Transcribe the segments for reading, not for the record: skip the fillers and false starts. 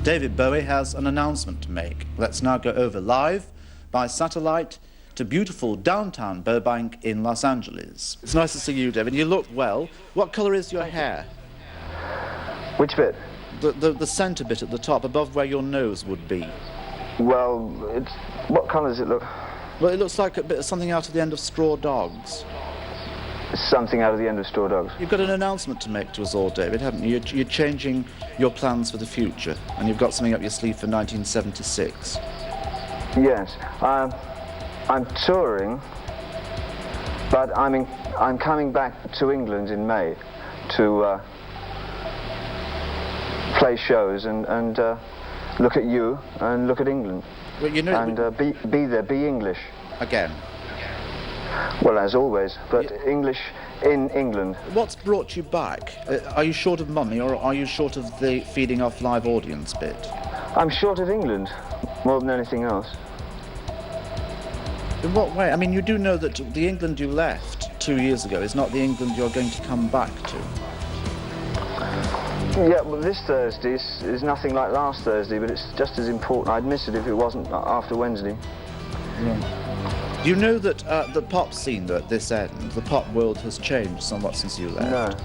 David Bowie has an announcement to make. Let's now go over live by satellite to beautiful downtown Burbank in Los Angeles. It's nice to see you, David. You look well. What colour is your hair? Which bit? The centre bit at the top, above where your nose would be. Well, what colour does it look? Well, it looks like a bit of something out of the end of Straw Dogs. Something out of the end of Straw Dogs. You've got an announcement to make to us all, David, haven't you? You're changing your plans for the future, and you've got something up your sleeve for 1976. Yes, I'm touring, but I'm coming back to England in May to play shows and look at you and look at England. Well, you know, and be there, be English. Again. Well, as always, but English in England. What's brought you back? Are you short of money, or are you short of the feeding off live audience bit? I'm short of England, more than anything else. In what way? I mean, you do know that the England you left 2 years ago is not the England you're going to come back to. Yeah, well, this Thursday is nothing like last Thursday, but it's just as important. I'd miss it if it wasn't after Wednesday. Yeah. You know that the pop scene at this end, the pop world has changed somewhat since you left.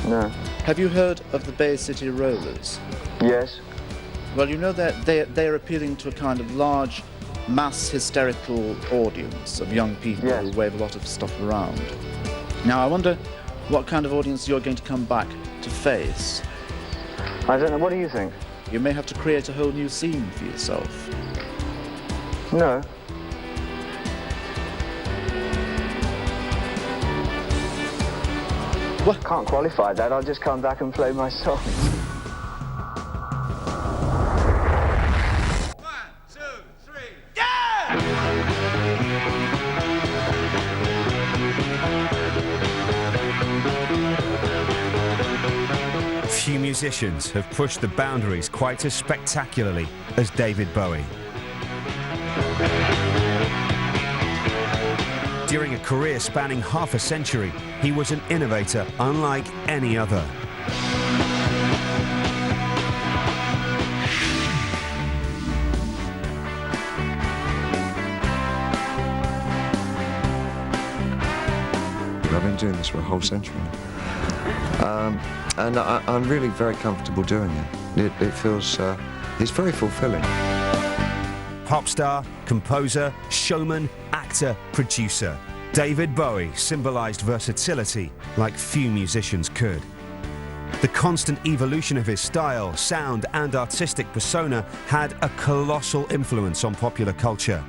No. Have you heard of the Bay City Rollers? Yes. Well, you know that they're appealing to a kind of large, mass hysterical audience of young people Yes. who wave a lot of stuff around. Now, I wonder what kind of audience you're going to come back to face. I don't know, what do you think? You may have to create a whole new scene for yourself. No. What? Can't qualify that, I'll just come back and play my songs. 1, 2, 3, yeah! Few musicians have pushed the boundaries quite as spectacularly as David Bowie. During a career spanning half a century, he was an innovator unlike any other. I've been doing this for a whole century now. And I'm really very comfortable doing it. It feels, it's very fulfilling. Pop star, composer, showman, actor, producer. David Bowie symbolised versatility like few musicians could. The constant evolution of his style, sound and artistic persona had a colossal influence on popular culture.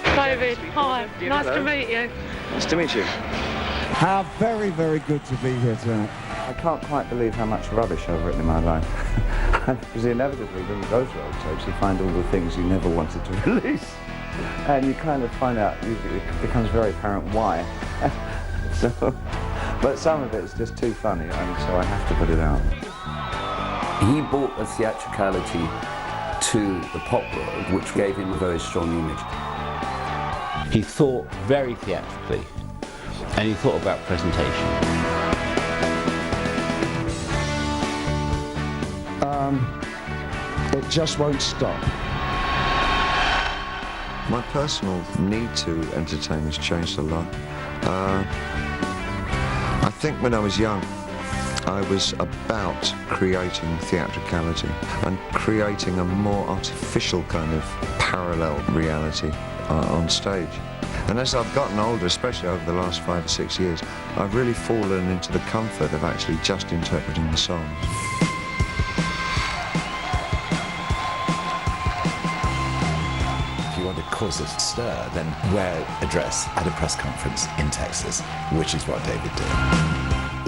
David, hi, nice to meet you. Nice to meet you. How very, very good to be here tonight. I can't quite believe how much rubbish I've written in my life. Because inevitably, when you go through old tapes, you find all the things you never wanted to release. And you kind of find out, it becomes very apparent why. But some of it's just too funny, and so I have to put it out. He brought a theatricality to the pop world, which gave him a very strong image. He thought very theatrically, and he thought about presentation. It just won't stop. My personal need to entertain has changed a lot. I think when I was young, I was about creating theatricality and creating a more artificial kind of parallel reality on stage. And as I've gotten older, especially over the last 5 or 6 years, I've really fallen into the comfort of actually just interpreting the songs. If you want to cause a stir, then wear a dress at a press conference in Texas, which is what David did.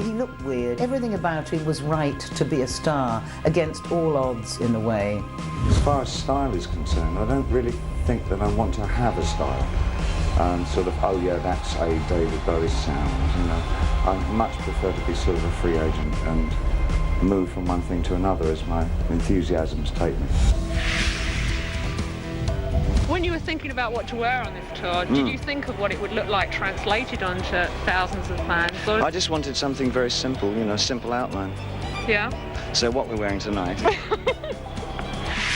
He looked weird. Everything about him was right to be a star, against all odds in a way. As far as style is concerned, I don't really think that I want to have a style. Sort of, oh yeah, that's a David Bowie sound, you know. I much prefer to be sort of a free agent and move from one thing to another as my enthusiasms take me. When you were thinking about what to wear on this tour, did you think of what it would look like translated onto thousands of fans? Or... I just wanted something very simple, you know, simple outline. Yeah? So what we're wearing tonight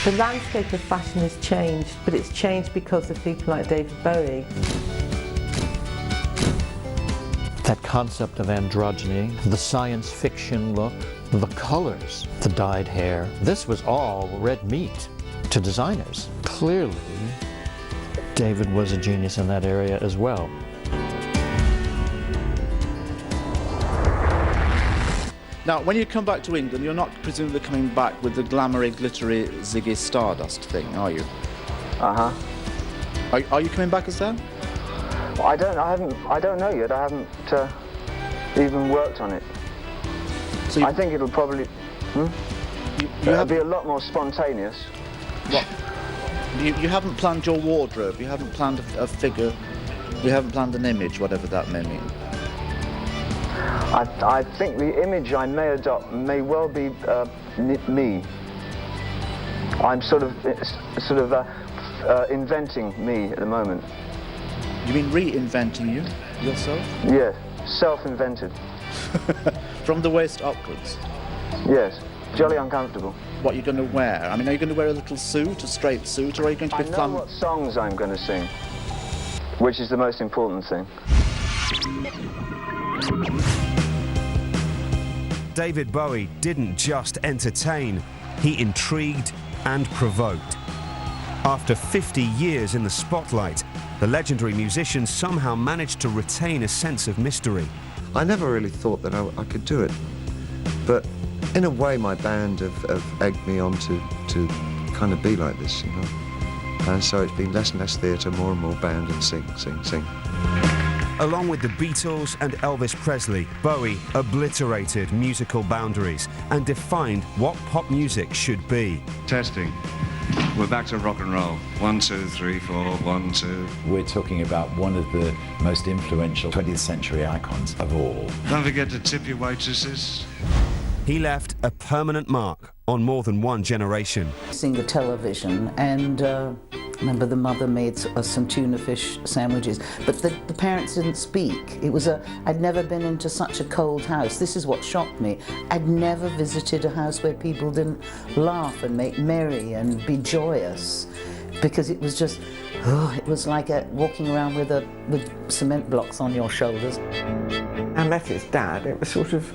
The landscape of fashion has changed, but it's changed because of people like David Bowie. That concept of androgyny, the science fiction look, the colors, the dyed hair, this was all red meat to designers. Clearly, David was a genius in that area as well. Now, when you come back to England, you're not presumably coming back with the glamoury, glittery Ziggy Stardust thing, are you? Uh-huh. Are you coming back as that? I don't know yet. I haven't even worked on it. So I think it'll probably... It'll be a lot more spontaneous. What? You haven't planned your wardrobe, you haven't planned a figure, you haven't planned an image, whatever that may mean. I think the image I may adopt may well be me. I'm sort of inventing me at the moment. You mean reinventing you, yourself? Yes, self-invented. From the waist upwards? Yes, jolly uncomfortable. What you're going to wear? I mean, are you going to wear a little suit, a straight suit, or are you going to be I know what songs I'm going to sing, which is the most important thing. David Bowie didn't just entertain, he intrigued and provoked. After 50 years in the spotlight, the legendary musician somehow managed to retain a sense of mystery. I never really thought that I could do it, but in a way my band have egged me on to kind of be like this, you know. And so it's been less and less theatre, more and more band and sing. Along with the Beatles and Elvis Presley, Bowie obliterated musical boundaries and defined what pop music should be. Testing. We're back to rock and roll. 1, 2, 3, 4, 1, 2. We're talking about one of the most influential 20th century icons of all. Don't forget to tip your waitresses. He left a permanent mark on more than one generation. Seeing the television, and I remember the mother made some tuna fish sandwiches, but the parents didn't speak. It was I'd never been into such a cold house. This is what shocked me. I'd never visited a house where people didn't laugh and make merry and be joyous, because it was just, it was like walking around with cement blocks on your shoulders. I met his dad. It was sort of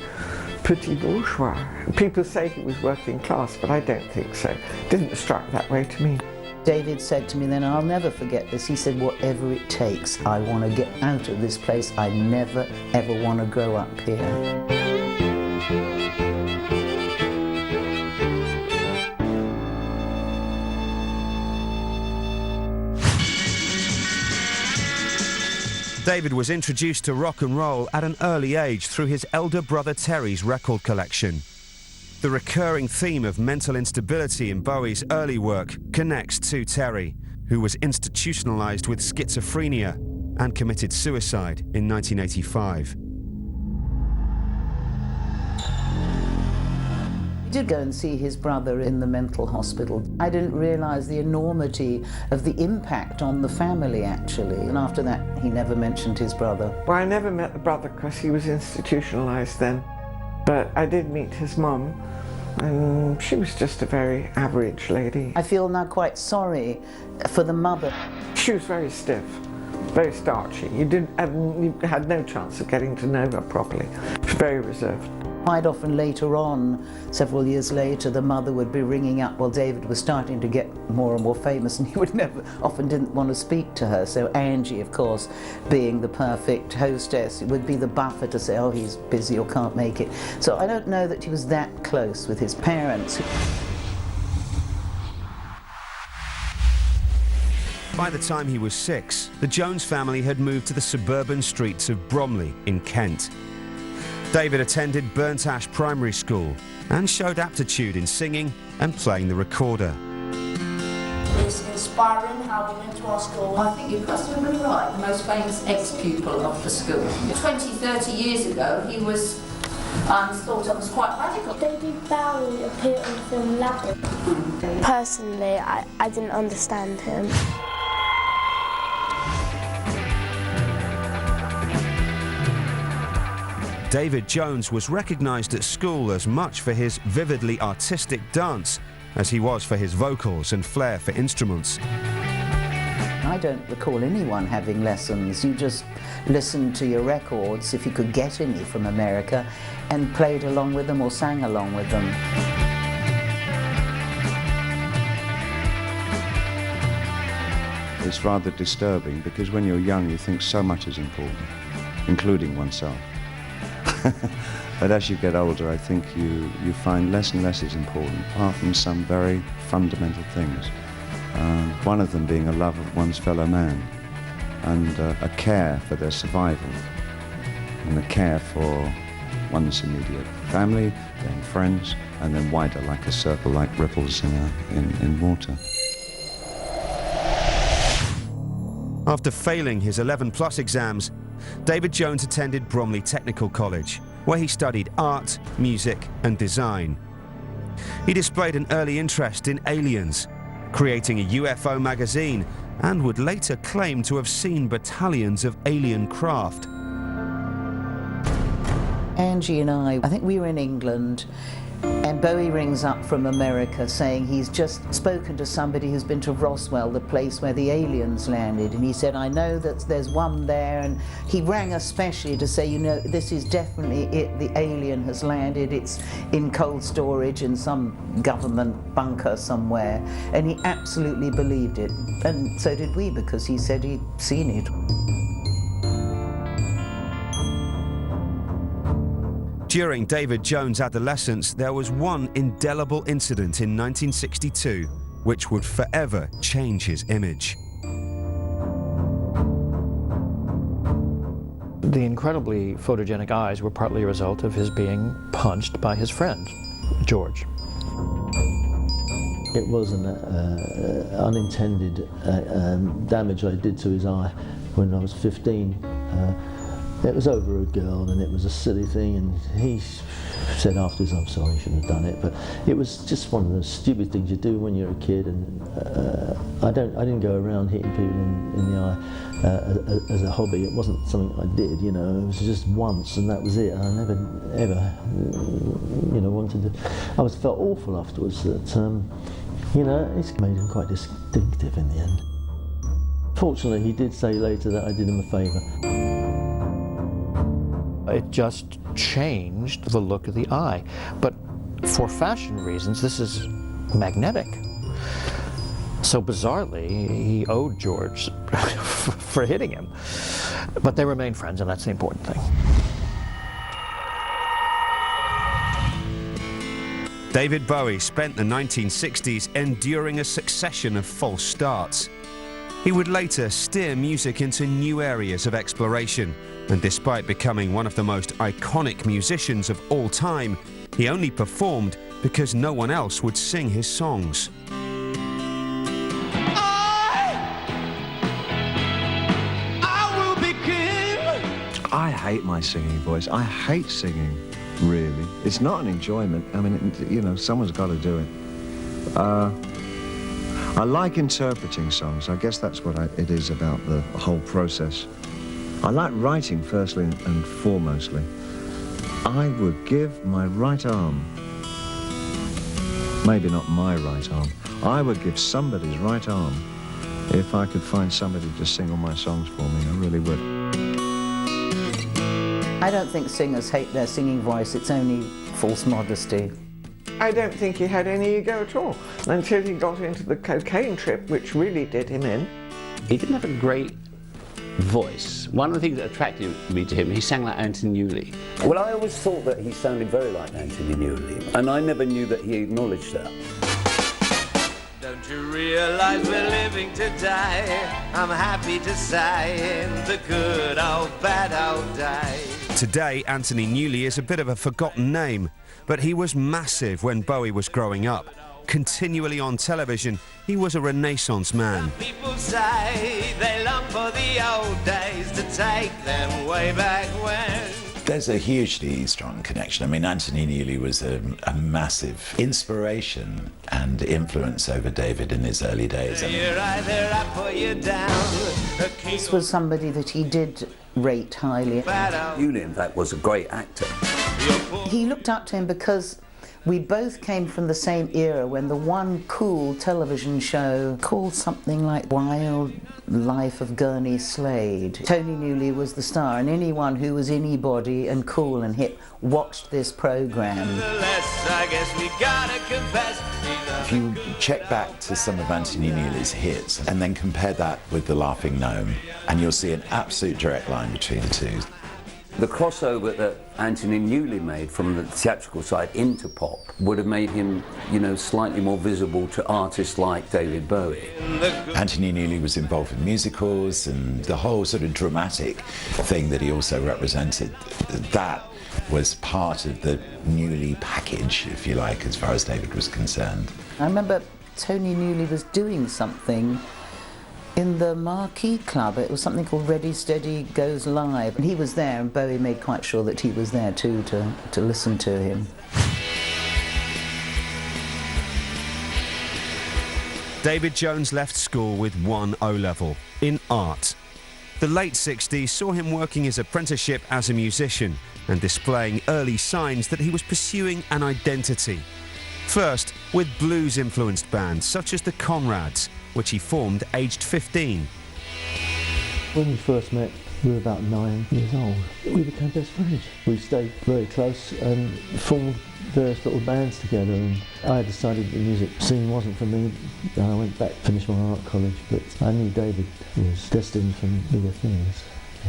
petit bourgeois. People say he was working class, but I don't think so. It didn't strike that way to me. David said to me then, I'll never forget this, he said, whatever it takes, I want to get out of this place. I never, ever want to grow up here. David was introduced to rock and roll at an early age through his elder brother Terry's record collection. The recurring theme of mental instability in Bowie's early work connects to Terry, who was institutionalized with schizophrenia and committed suicide in 1985. I did go and see his brother in the mental hospital. I didn't realise the enormity of the impact on the family, actually. And after that, he never mentioned his brother. Well, I never met the brother because he was institutionalised then. But I did meet his mum, and she was just a very average lady. I feel now quite sorry for the mother. She was very stiff, very starchy. You had no chance of getting to know her properly. She was very reserved. Quite often later on, several years later, the mother would be ringing up while David was starting to get more and more famous, and he would often didn't want to speak to her. So Angie, of course, being the perfect hostess, would be the buffer to say, oh, he's busy or can't make it. So I don't know that he was that close with his parents. By the time he was 6, the Jones family had moved to the suburban streets of Bromley in Kent. David attended Burnt Ash Primary School and showed aptitude in singing and playing the recorder. It's inspiring how we went to our school. I think you're possibly right, the most famous ex-pupil of the school. 20, 30 years ago, he was thought of as quite radical. David Bowie appeared on the film Labyrinth. Personally, I didn't understand him. David Jones was recognised at school as much for his vividly artistic dance as he was for his vocals and flair for instruments. I don't recall anyone having lessons. You just listened to your records, if you could get any from America, and played along with them or sang along with them. It's rather disturbing because when you're young you think so much is important, including oneself. But as you get older I think you find less and less is important, apart from some very fundamental things. One of them being a love of one's fellow man and a care for their survival and a care for one's immediate family, then friends, and then wider, like a circle, like ripples in water. After failing his 11+ exams, David Jones attended Bromley Technical College, where he studied art, music and design. He displayed an early interest in aliens, creating a UFO magazine, and would later claim to have seen battalions of alien craft. Angie and I think we were in England, and Bowie rings up from America saying he's just spoken to somebody who's been to Roswell, the place where the aliens landed, and he said, I know that there's one there, and he rang especially to say, you know, this is definitely it, the alien has landed, it's in cold storage in some government bunker somewhere, and he absolutely believed it, and so did we, because he said he'd seen it. During David Jones' adolescence, there was one indelible incident in 1962 which would forever change his image. The incredibly photogenic eyes were partly a result of his being punched by his friend, George. It was an unintended damage I did to his eye when I was 15. It was over a girl and it was a silly thing, and he said afterwards, I'm sorry, I shouldn't have done it, but it was just one of those stupid things you do when you're a kid, and I didn't go around hitting people in the eye as a hobby. It wasn't something I did, you know, it was just once and that was it. I never ever, you know, wanted to. I felt awful afterwards that, you know, it's made him quite distinctive in the end. Fortunately, he did say later that I did him a favour. It just changed the look of the eye. But for fashion reasons, this is magnetic. So bizarrely, he owed George for hitting him. But they remained friends, and that's the important thing. David Bowie spent the 1960s enduring a succession of false starts. He would later steer music into new areas of exploration, and despite becoming one of the most iconic musicians of all time, he only performed because no one else would sing his songs. I hate my singing voice. I hate singing, really. It's not an enjoyment. I mean, you know, someone's got to do it. I like interpreting songs. I guess that's what it is about the whole process. I like writing firstly and foremostly. I would give my right arm, maybe not my right arm, I would give somebody's right arm if I could find somebody to sing all my songs for me. I really would. I don't think singers hate their singing voice, it's only false modesty. I don't think he had any ego at all, until he got into the cocaine trip, which really did him in. He didn't have a great voice. One of the things that attracted me to him, he sang like Anthony Newley. Well, I always thought that he sounded very like Anthony Newley, and I never knew that he acknowledged that. Don't you realize we're living to die? I'm happy to say in the good old bad old days. Today, Anthony Newley is a bit of a forgotten name, but he was massive when Bowie was growing up. Continually on television, he was a Renaissance man. People say they long for the old days to take them way back when. There's a hugely strong connection. I mean, Anthony Newley was a massive inspiration and influence over David in his early days. You're either up or you're down. This was somebody that he did rate highly. Newley, in fact, was a great actor. He looked up to him because We both came from the same era when the one cool television show called something like Wild Life of Gurney Slade. Tony Newley was the star, and anyone who was anybody and cool and hip watched this program. I guess we gotta confess. If you check back to some of Anthony Newley's hits and then compare that with The Laughing Gnome, and you'll see an absolute direct line between the two. The crossover that Anthony Newley made from the theatrical side into pop would have made him, you know, slightly more visible to artists like David Bowie. Anthony Newley was involved in musicals and the whole sort of dramatic thing that he also represented. That was part of the Newley package, if you like, as far as David was concerned. I remember Tony Newley was doing something in the Marquee Club. It was something called Ready Steady Goes Live, and he was there, and Bowie made quite sure that he was there too to listen to him. David Jones left school with 1 O-level in art. The late 60s saw him working his apprenticeship as a musician and displaying early signs that he was pursuing an identity. First, with blues-influenced bands such as the Conrads, which he formed aged 15. When we first met, we were about 9 years old. We became best friends. We stayed very close and formed various little bands together, and I decided the music scene wasn't for me. I went back, finished my art college, but I knew David was destined for bigger things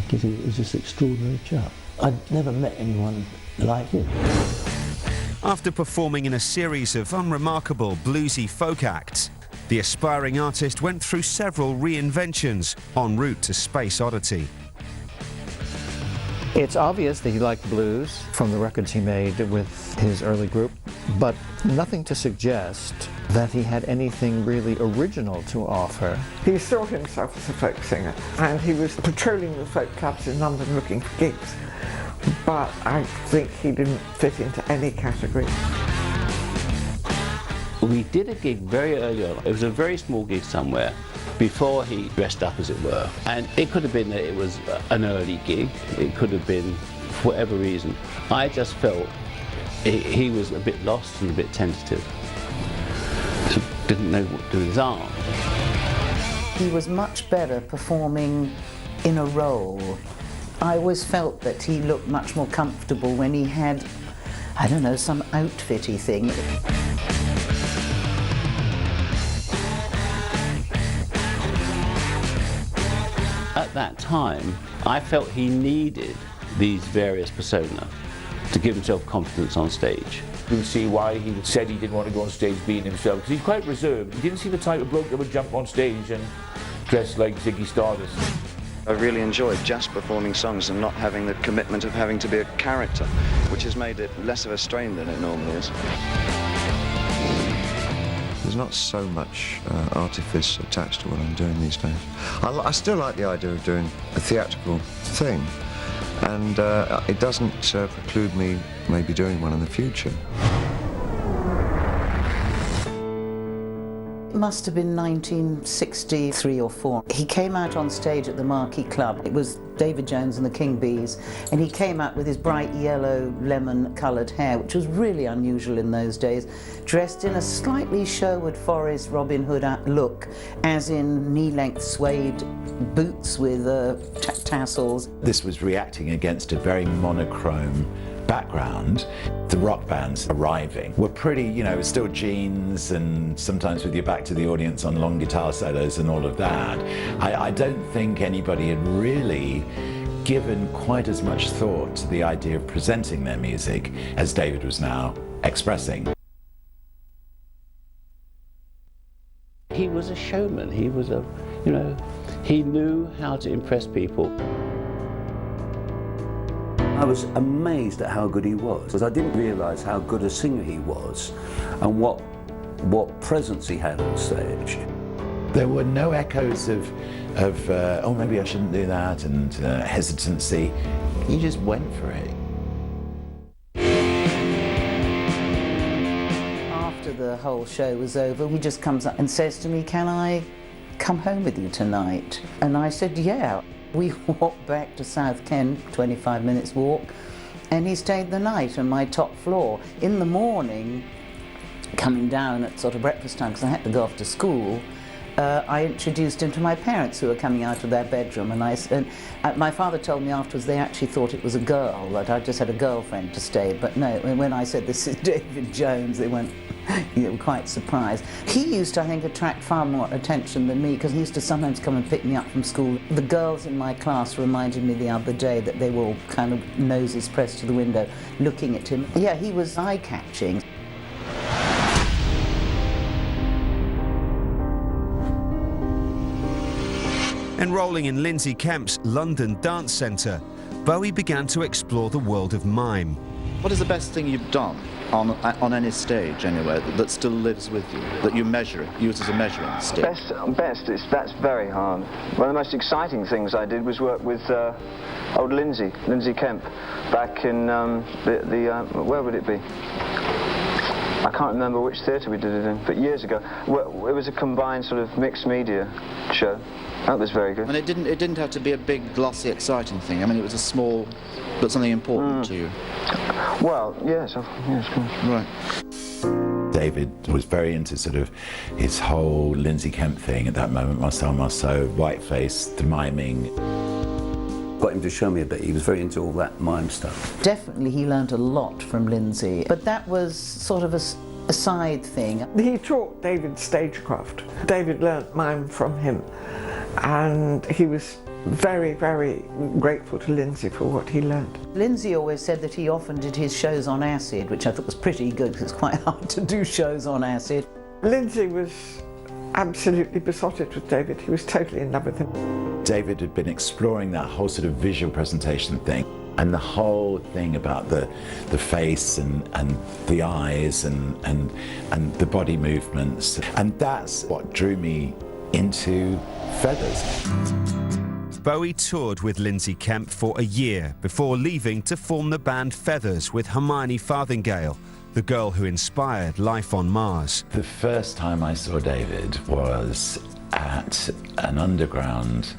because he was just an extraordinary chap. I'd never met anyone like him. After performing in a series of unremarkable bluesy folk acts, the aspiring artist went through several reinventions en route to space oddity. It's obvious that he liked blues from the records he made with his early group, but nothing to suggest that he had anything really original to offer. He saw himself as a folk singer, and he was patrolling the folk clubs in London looking for gigs, but I think he didn't fit into any category. We did a gig very early on. It was a very small gig somewhere before he dressed up, as it were. And it could have been that it was an early gig. It could have been for whatever reason. I just felt he was a bit lost and a bit tentative. So didn't know what to do with his arm. He was much better performing in a role. I always felt that he looked much more comfortable when he had, I don't know, some outfitty thing. At that time, I felt he needed these various persona to give himself confidence on stage. You can see why he said he didn't want to go on stage being himself, because he's quite reserved. He didn't seem the type of bloke that would jump on stage and dress like Ziggy Stardust. I really enjoyed just performing songs and not having the commitment of having to be a character, which has made it less of a strain than it normally is. There's not so much artifice attached to what I'm doing these days. I still like the idea of doing a theatrical thing, and it doesn't preclude me maybe doing one in the future. It must have been 1963 or 4. He came out on stage at the Marquee Club. It was David Jones and the King Bees, and he came out with his bright yellow lemon-coloured hair, which was really unusual in those days, dressed in a slightly Sherwood Forest Robin Hood look, as in knee-length suede boots with tassels. This was reacting against a very monochrome background. The rock bands arriving were pretty, you know, still jeans and sometimes with your back to the audience on long guitar solos and all of that. I don't think anybody had really given quite as much thought to the idea of presenting their music as David was now expressing. He was a showman. He was a, you know, he knew how to impress people. I was amazed at how good he was, because I didn't realise how good a singer he was and what presence he had on stage. There were no echoes of oh, maybe I shouldn't do that, and hesitancy. He just went for it. After the whole show was over, he just comes up and says to me, "Can I come home with you tonight?" And I said, "Yeah." We walked back to South Kent, 25 minutes walk, and he stayed the night on my top floor. In the morning, coming down at sort of breakfast time, because I had to go off to school, I introduced him to my parents who were coming out of their bedroom, and my father told me afterwards they actually thought it was a girl, that I just had a girlfriend to stay, but no, when I said this is David Jones, they were quite surprised. He used to, I think, attract far more attention than me, because he used to sometimes come and pick me up from school. The girls in my class reminded me the other day that they were all kind of noses pressed to the window looking at him. Yeah, he was eye-catching. Enrolling in Lindsay Kemp's London Dance Centre, Bowie began to explore the world of mime. What is the best thing you've done on any stage anywhere that still lives with you, that you use as a measuring stick? That's very hard. One of the most exciting things I did was work with old Lindsay Kemp, back in where would it be? I can't remember which theatre we did it in, but years ago. It was a combined sort of mixed media show. That was very good. And it didn't have to be a big, glossy, exciting thing. I mean, it was a small, but something important to you. Well, yes, of course. Right. David was very into sort of his whole Lindsay Kemp thing at that moment, Marceau, whiteface, the miming. Got him to show me a bit. He was very into all that mime stuff. Definitely he learnt a lot from Lindsay, but that was sort of a side thing. He taught David stagecraft. David learnt mime from him, and he was very, very grateful to Lindsay for what he learnt. Lindsay always said that he often did his shows on acid, which I thought was pretty good, because it's quite hard to do shows on acid. Lindsay was absolutely besotted with David. He was totally in love with him. David had been exploring that whole sort of visual presentation thing, and the whole thing about the face and the eyes and the body movements, and that's what drew me into Feathers. Bowie toured with Lindsay Kemp for a year before leaving to form the band Feathers with Hermione Farthingale, the girl who inspired life on Mars. The first time I saw David was at an underground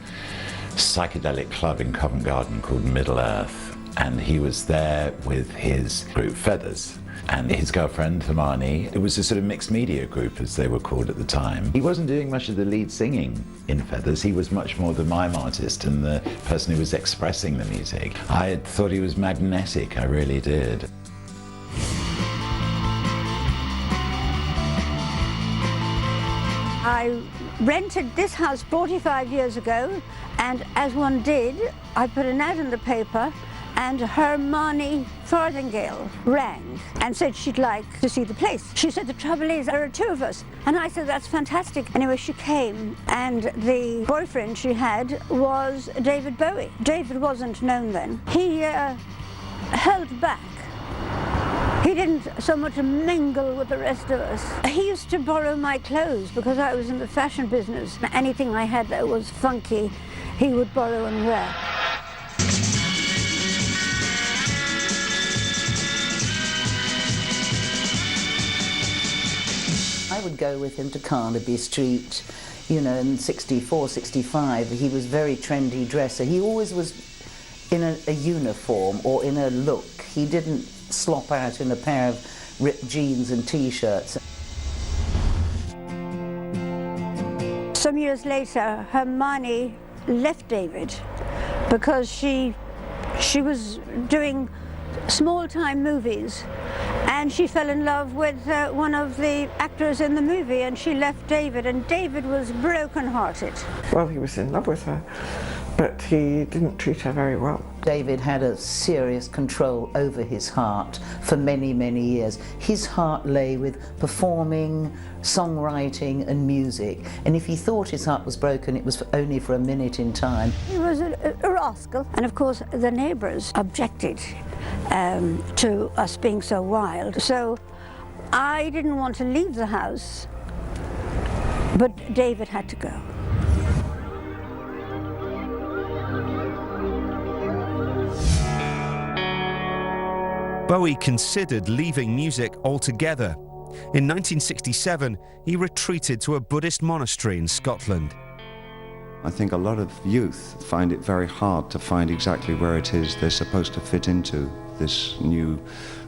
psychedelic club in Covent Garden called Middle Earth, and he was there with his group Feathers and his girlfriend Hermione. It was a sort of mixed media group, as they were called at the time. He wasn't doing much of the lead singing in Feathers. He was much more the mime artist and the person who was expressing the music. I thought he was magnetic, I really did. I rented this house 45 years ago, and as one did, I put an ad in the paper, and Hermione Farthingale rang and said she'd like to see the place. She said, the trouble is, there are two of us. And I said, that's fantastic. Anyway, she came, and the boyfriend she had was David Bowie. David wasn't known then. He held back. He didn't so much mingle with the rest of us. He used to borrow my clothes because I was in the fashion business. Anything I had that was funky, he would borrow and wear. I would go with him to Carnaby Street, you know, in 64, 65. He was very trendy dresser. He always was in a uniform or in a look. He didn't slop out in a pair of ripped jeans and t-shirts. Some years later, Hermione left David because she was doing small-time movies, and she fell in love with one of the actors in the movie, and she left David, and David was broken-hearted. Well, he was in love with her, but he didn't treat her very well. David had a serious control over his heart for many, many years. His heart lay with performing, songwriting and music, and if he thought his heart was broken, it was only for a minute in time. He was a rascal, and of course the neighbours objected to us being so wild. So I didn't want to leave the house, but David had to go. Bowie considered leaving music altogether. In 1967, he retreated to a Buddhist monastery in Scotland. I think a lot of youth find it very hard to find exactly where it is they're supposed to fit into this new,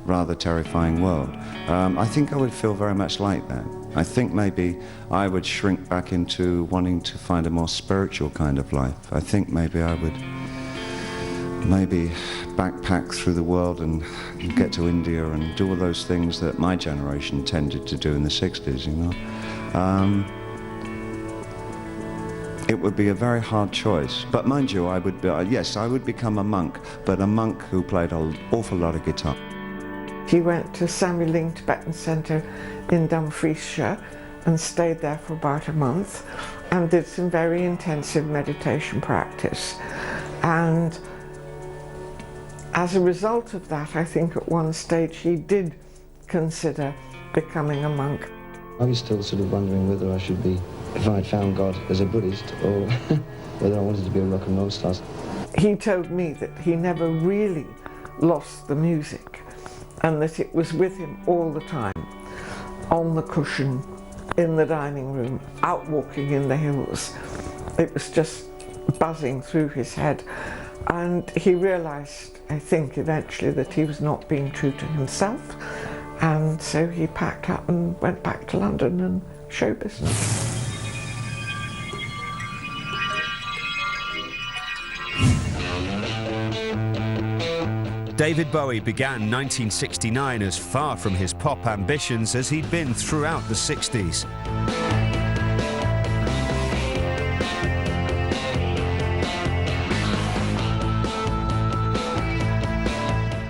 rather terrifying world. I think I would feel very much like that. I think maybe I would shrink back into wanting to find a more spiritual kind of life. I think maybe I would backpack through the world and get to India and do all those things that my generation tended to do in the 60s, you know. It would be a very hard choice, but mind you, I would be, yes, I would become a monk, but a monk who played an awful lot of guitar. He went to Sammy Ling Tibetan Centre in Dumfriesshire and stayed there for about a month and did some very intensive meditation practice. And as a result of that, I think at one stage he did consider becoming a monk. I was still sort of wondering whether I should be, if I'd found God as a Buddhist, or whether I wanted to be a rock and roll star. He told me that he never really lost the music and that it was with him all the time, on the cushion, in the dining room, out walking in the hills. It was just buzzing through his head. And he realised, I think, eventually that he was not being true to himself, and so he packed up and went back to London and show business. David Bowie began 1969 as far from his pop ambitions as he'd been throughout the 60s.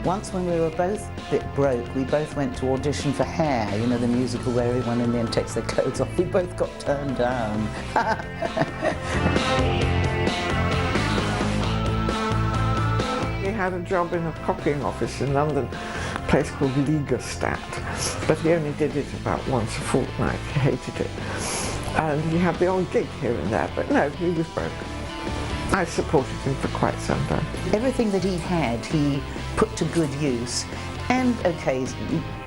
Once when we were both a bit broke, we both went to audition for Hair, you know, the musical where everyone in the end takes their clothes off. We both got turned down. He had a job in a copying office in London, a place called Ligastat, but he only did it about once a fortnight. He hated it. And he had the odd gig here and there, but no, he was broke. I supported him for quite some time. Everything that he had, he put to good use. And okay,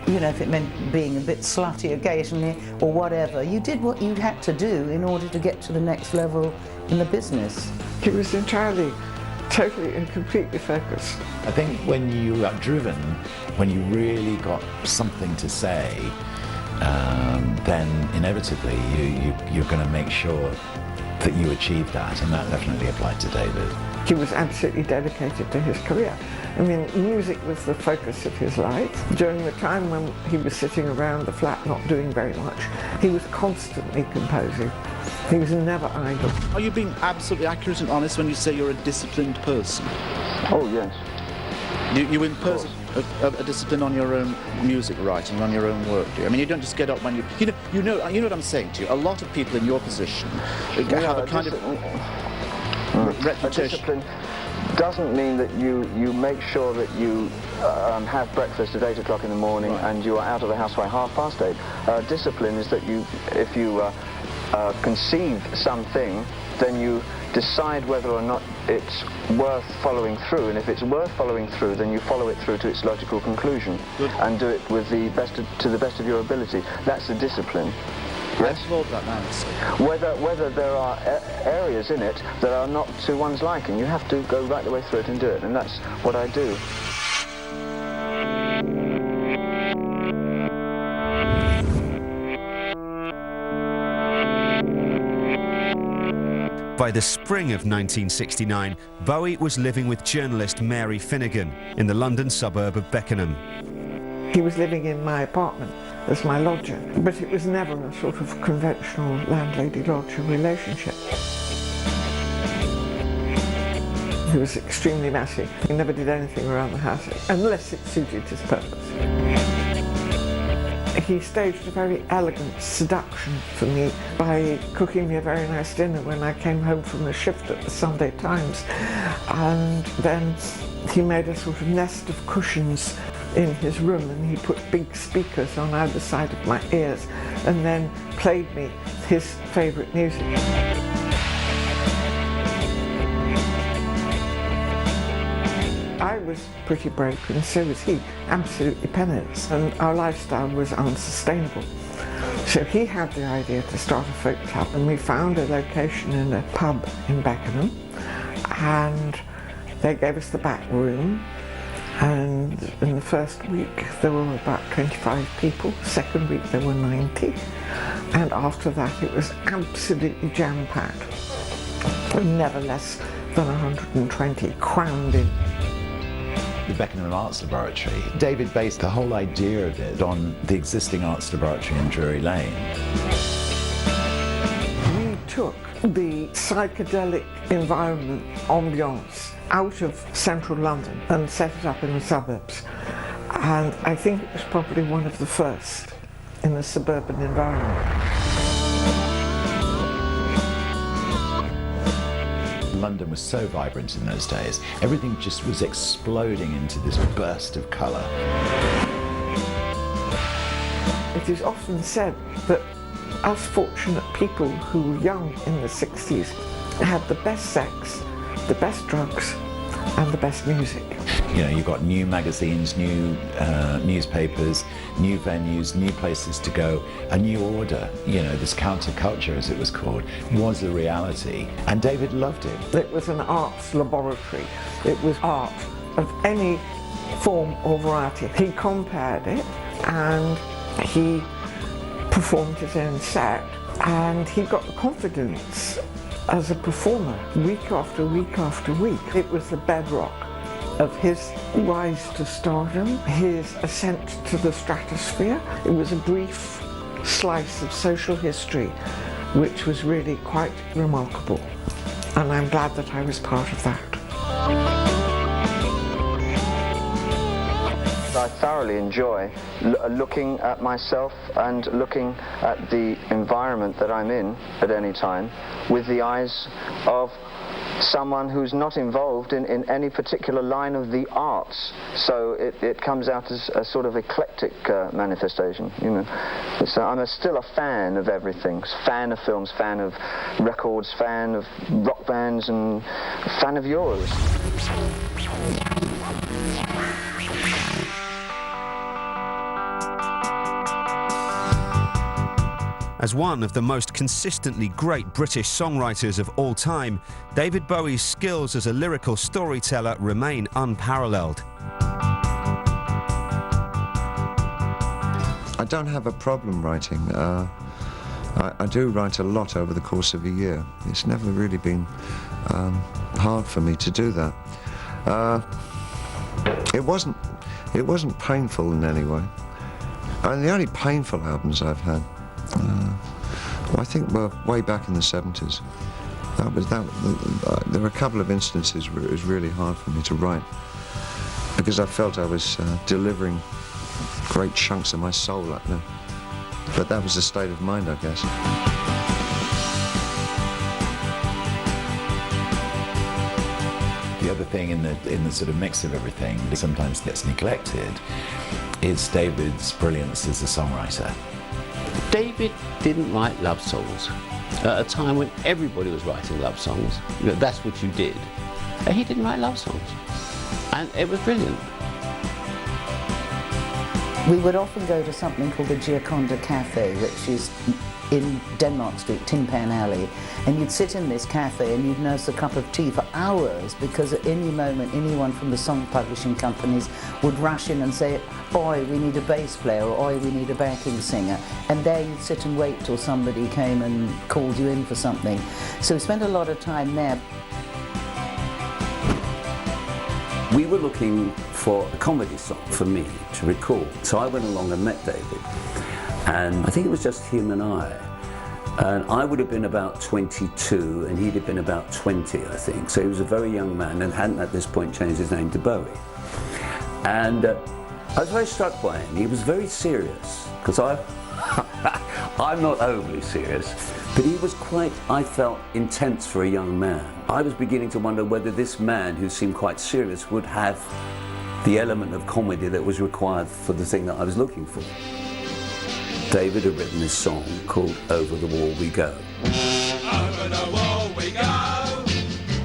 you know, if it meant being a bit slutty occasionally or whatever, you did what you had to do in order to get to the next level in the business. He was entirely, totally and completely focused. I think when you are driven, when you really got something to say, then inevitably you're going to make sure that you achieve that, and that definitely applied to David. He was absolutely dedicated to his career. I mean, music was the focus of his life. During the time when he was sitting around the flat not doing very much, he was constantly composing. He was never idle. Are you being absolutely accurate and honest when you say you're a disciplined person? Oh, yes. You impose a discipline on your own music writing, on your own work, do you? I mean, you don't just get up when you know what I'm saying to you. A lot of people in your position have a kind of reputation. A discipline doesn't mean that you make sure that you have breakfast at 8 o'clock in the morning and you are out of the house by 8:30. Discipline is that if you conceive something, then you decide whether or not it's worth following through, and if it's worth following through, then you follow it through to its logical conclusion. Good. And do it with to the best of your ability. That's the discipline. Yes. I thought that answer. Whether there are areas in it that are not to one's liking, you have to go right the way through it and do it, and that's what I do. By the spring of 1969, Bowie was living with journalist Mary Finnegan in the London suburb of Beckenham. He was living in my apartment as my lodger, but it was never a sort of conventional landlady-lodger relationship. He was extremely messy. He never did anything around the house unless it suited his purpose. He staged a very elegant seduction for me by cooking me a very nice dinner when I came home from a shift at the Sunday Times. And then he made a sort of nest of cushions in his room, and he put big speakers on either side of my ears and then played me his favourite music. I was pretty broke, and so was he, absolutely penniless, and our lifestyle was unsustainable. So he had the idea to start a folk club, and we found a location in a pub in Beckenham, and they gave us the back room, and in the first week there were about 25 people, second week there were 90, and after that it was absolutely jam-packed. Never less than 120 crammed in. The Beckenham Arts Laboratory, David based the whole idea of it on the existing arts laboratory in Drury Lane. We took the psychedelic environment, ambience, out of central London and set it up in the suburbs. And I think it was probably one of the first in a suburban environment. London was so vibrant in those days. Everything just was exploding into this burst of colour. It is often said that us fortunate people who were young in the 60s had the best sex, the best drugs, and the best music. You know, you got new magazines, new newspapers, new venues, new places to go, a new order. You know, this counterculture, as it was called, was a reality, and David loved it. It was an arts laboratory. It was art of any form or variety. He compared it, and he performed his own set, and he got the confidence as a performer week after week after week. It was the bedrock of his rise to stardom, his ascent to the stratosphere. It was a brief slice of social history which was really quite remarkable, and I'm glad that I was part of that. I thoroughly enjoy looking at myself and looking at the environment that I'm in at any time with the eyes of someone who's not involved in any particular line of the arts. So it comes out as a sort of eclectic manifestation, you know. I'm still a fan of everything. Fan of films, fan of records, fan of rock bands, and fan of yours. As one of the most consistently great British songwriters of all time, David Bowie's skills as a lyrical storyteller remain unparalleled. I don't have a problem writing. I do write a lot over the course of a year. It's never really been hard for me to do that. It wasn't painful in any way. And the only painful albums I've had, I think were way back in the 70s. There were a couple of instances where it was really hard for me to write because I felt I was delivering great chunks of my soul up there. But that was the state of mind, I guess. The other thing in the sort of mix of everything that sometimes gets neglected is David's brilliance as a songwriter. David didn't write love songs at a time when everybody was writing love songs. That's what you did. And he didn't write love songs. And it was brilliant. We would often go to something called the Gioconda Cafe, which is in Denmark Street, Tin Pan Alley, and you'd sit in this cafe and you'd nurse a cup of tea for hours, because at any moment anyone from the song publishing companies would rush in and say, "Oi, we need a bass player," or "Oi, we need a backing singer," and there you'd sit and wait till somebody came and called you in for something. So we spent a lot of time there. We were looking for a comedy song for me to record, so I went along and met David, and I think it was just him and I. And I would have been about 22 and he'd have been about 20, I think. So he was a very young man and hadn't at this point changed his name to Bowie. And I was very struck by him. He was very serious, because I'm not overly serious, but he was quite, I felt, intense for a young man. I was beginning to wonder whether this man, who seemed quite serious, would have the element of comedy that was required for the thing that I was looking for. David had written this song called "Over the Wall We Go." Over the wall we go,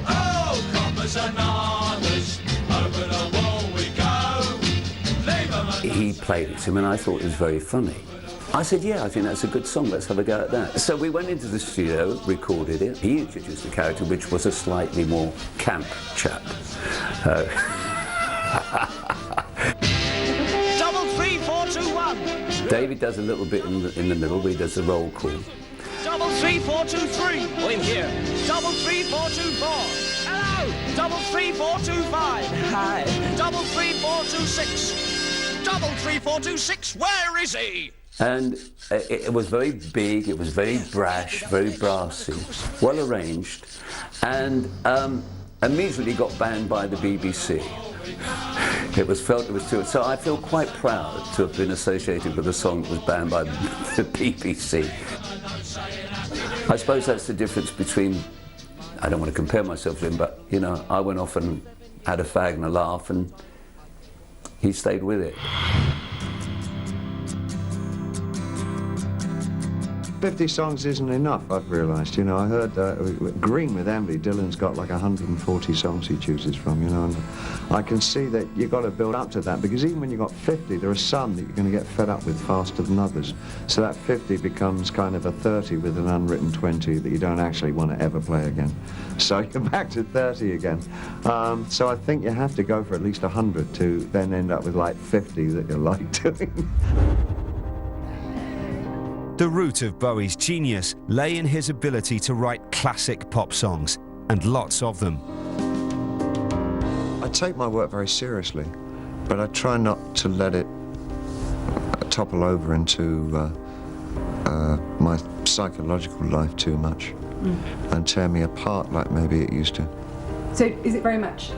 oh, coppers and others. Over the wall we go, leave 'em alone. He played it to him and I thought it was very funny. I said, yeah, I think that's a good song, let's have a go at that. So we went into the studio, recorded it. He introduced the character, which was a slightly more camp chap. Double 3, 4, 2, 1. David does a little bit in the middle, where he does the roll call. Double 3, 4, 2, 3. I'm here. Double 3, 4, 2, 4. Hello. Double 3, 4, 2, 5. Hi. Double 3, 4, 2, 6. Double 3, 4, 2, 6. Where is he? And it was very big, it was very brash, very brassy, well arranged, and immediately got banned by the BBC. It was felt it was too. So I feel quite proud to have been associated with a song that was banned by the BBC. I suppose that's the difference between, I don't want to compare myself to him, but you know, I went off and had a fag and a laugh, and he stayed with it. 50 songs isn't enough, I've realised. You know, I heard Green with Envy, Dylan's got like 140 songs he chooses from, you know, and I can see that you've got to build up to that, because even when you've got 50, there are some that you're going to get fed up with faster than others. So that 50 becomes kind of a 30 with an unwritten 20 that you don't actually want to ever play again. So you're back to 30 again. So I think you have to go for at least 100 to then end up with like 50 that you like doing. The root of Bowie's genius lay in his ability to write classic pop songs, and lots of them. I take my work very seriously, but I try not to let it topple over into my psychological life too much and tear me apart like maybe it used to. So is it very much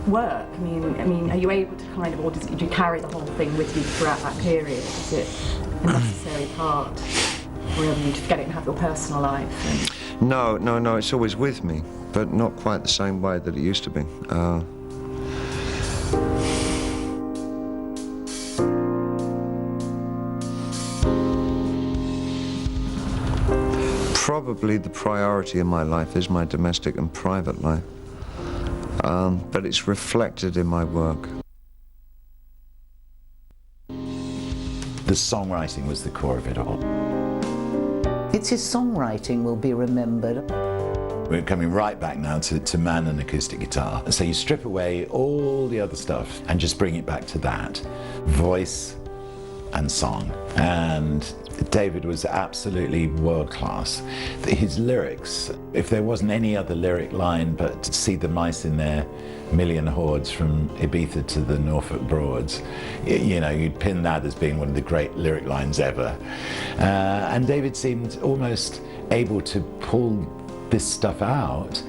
work? I mean, are you able to kind of, or do you carry the whole thing with you throughout that period? Is it a necessary part, or are you to get it and have your personal life? No, it's always with me, but not quite the same way that it used to be. Probably the priority in my life is my domestic and private life, but it's reflected in my work. The songwriting was the core of it all. It's his songwriting will be remembered. We're coming right back now to man and acoustic guitar. So you strip away all the other stuff and just bring it back to that. Voice and song. And David was absolutely world-class. His lyrics, if there wasn't any other lyric line but to see the mice in their million hordes from Ibiza to the Norfolk Broads, you know, you'd pin that as being one of the great lyric lines ever. And David seemed almost able to pull this stuff out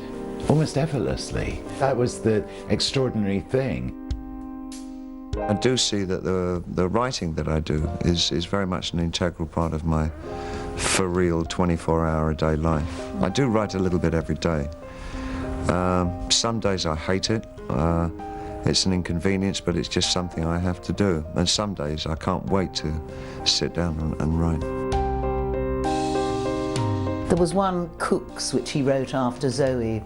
almost effortlessly. That was the extraordinary thing. I do see that the writing that I do is very much an integral part of my for real 24-hour-a-day life. I do write a little bit every day. Some days I hate it. It's an inconvenience, but it's just something I have to do. And some days I can't wait to sit down and write. There was one, Cooks, which he wrote after Zoe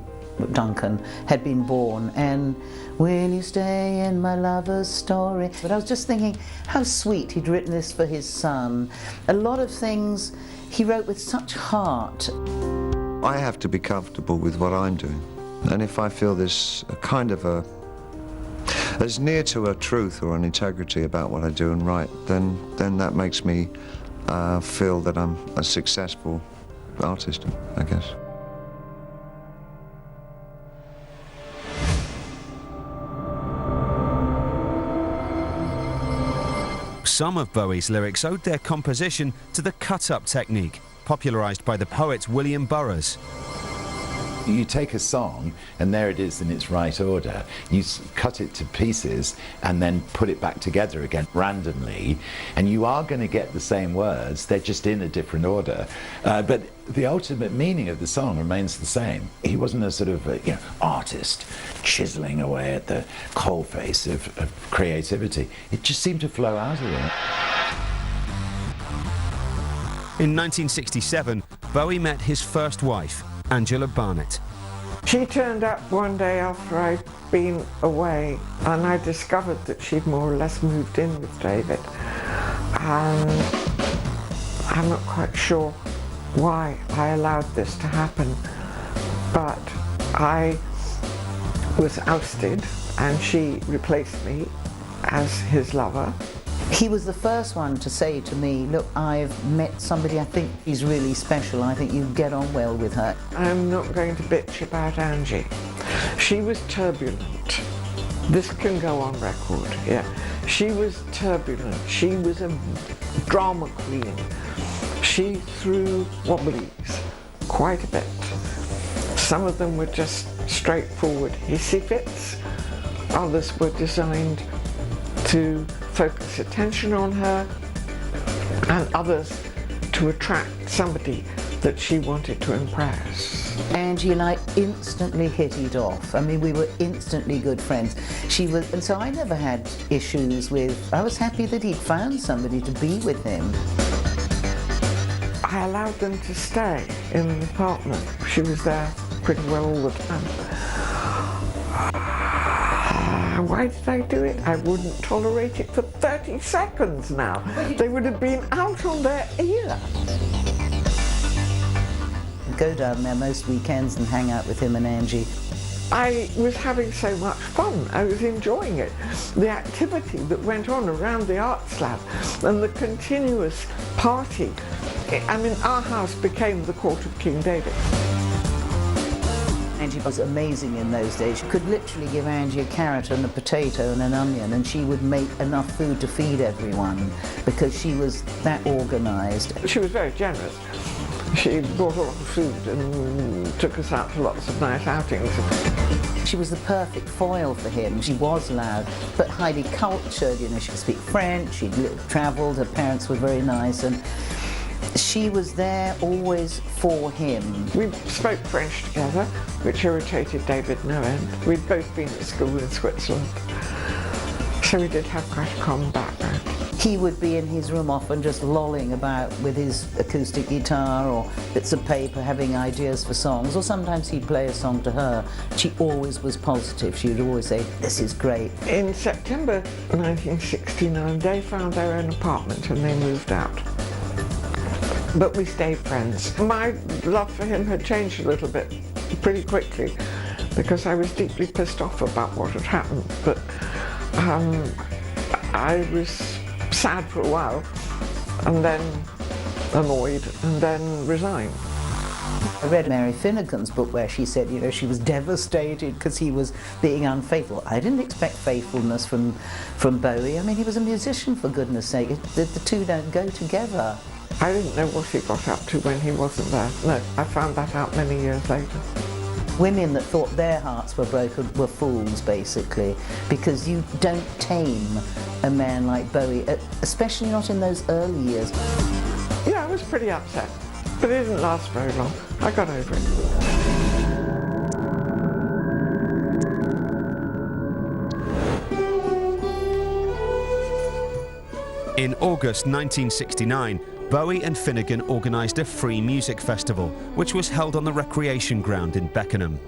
Duncan had been born, and will you stay in my lover's story? But I was just thinking how sweet he'd written this for his son. A lot of things he wrote with such heart. I have to be comfortable with what I'm doing, and if I feel there's a kind of as near to a truth or an integrity about what I do and write, then that makes me feel that I'm a successful artist, I guess. Some of Bowie's lyrics owed their composition to the cut-up technique, popularised by the poet William Burroughs. You take a song, and there it is in its right order. You cut it to pieces and then put it back together again randomly, and you are going to get the same words, they're just in a different order. But the ultimate meaning of the song remains the same. He wasn't a sort of artist chiseling away at the coalface of creativity. It just seemed to flow out of him. In 1967, Bowie met his first wife, Angela Barnett. She turned up one day after I'd been away, and I discovered that she'd more or less moved in with David. And I'm not quite sure why I allowed this to happen, but I was ousted and she replaced me as his lover. He was the first one to say to me, look, I've met somebody, I think she's really special, I think you get on well with her. I'm not going to bitch about Angie. She was turbulent. This can go on record, yeah. She was turbulent. She was a drama queen. She threw wobblies quite a bit. Some of them were just straightforward hissy fits. Others were designed to focus attention on her, and others to attract somebody that she wanted to impress. Angie and I instantly hit it off. I mean, we were instantly good friends. And so I never had issues with, I was happy that he'd found somebody to be with him. I allowed them to stay in the apartment. She was there pretty well all the time. Why did I do it? I wouldn't tolerate it for 30 seconds now. They would have been out on their ear. Go down there most weekends and hang out with him and Angie. I was having so much fun. I was enjoying it. The activity that went on around the arts lab and the continuous party. I mean, our house became the court of King David. Angie was amazing in those days. You could literally give Angie a carrot and a potato and an onion and she would make enough food to feed everyone because she was that organised. She was very generous. She bought a lot of food and took us out to lots of nice outings. She was the perfect foil for him. She was loud, but highly cultured. You know, she could speak French, she'd travelled, her parents were very nice, and she was there always for him. We spoke French together, which irritated David no end. We'd both been at school in Switzerland, so we did have quite a common background. He would be in his room often just lolling about with his acoustic guitar or bits of paper having ideas for songs, or sometimes he'd play a song to her. She always was positive. She would always say, this is great. In September 1969, they found their own apartment and they moved out. But we stayed friends. My love for him had changed a little bit pretty quickly because I was deeply pissed off about what had happened. But I was sad for a while, and then annoyed, and then resigned. I read Mary Finnegan's book where she said, you know, she was devastated because he was being unfaithful. I didn't expect faithfulness from Bowie. I mean, he was a musician, for goodness sake. The two don't go together. I didn't know what he got up to when he wasn't there. No, I found that out many years later. Women that thought their hearts were broken were fools, basically, because you don't tame a man like Bowie, especially not in those early years. Yeah, I was pretty upset, but it didn't last very long. I got over it. In August 1969, Bowie and Finnegan organised a free music festival, which was held on the recreation ground in Beckenham.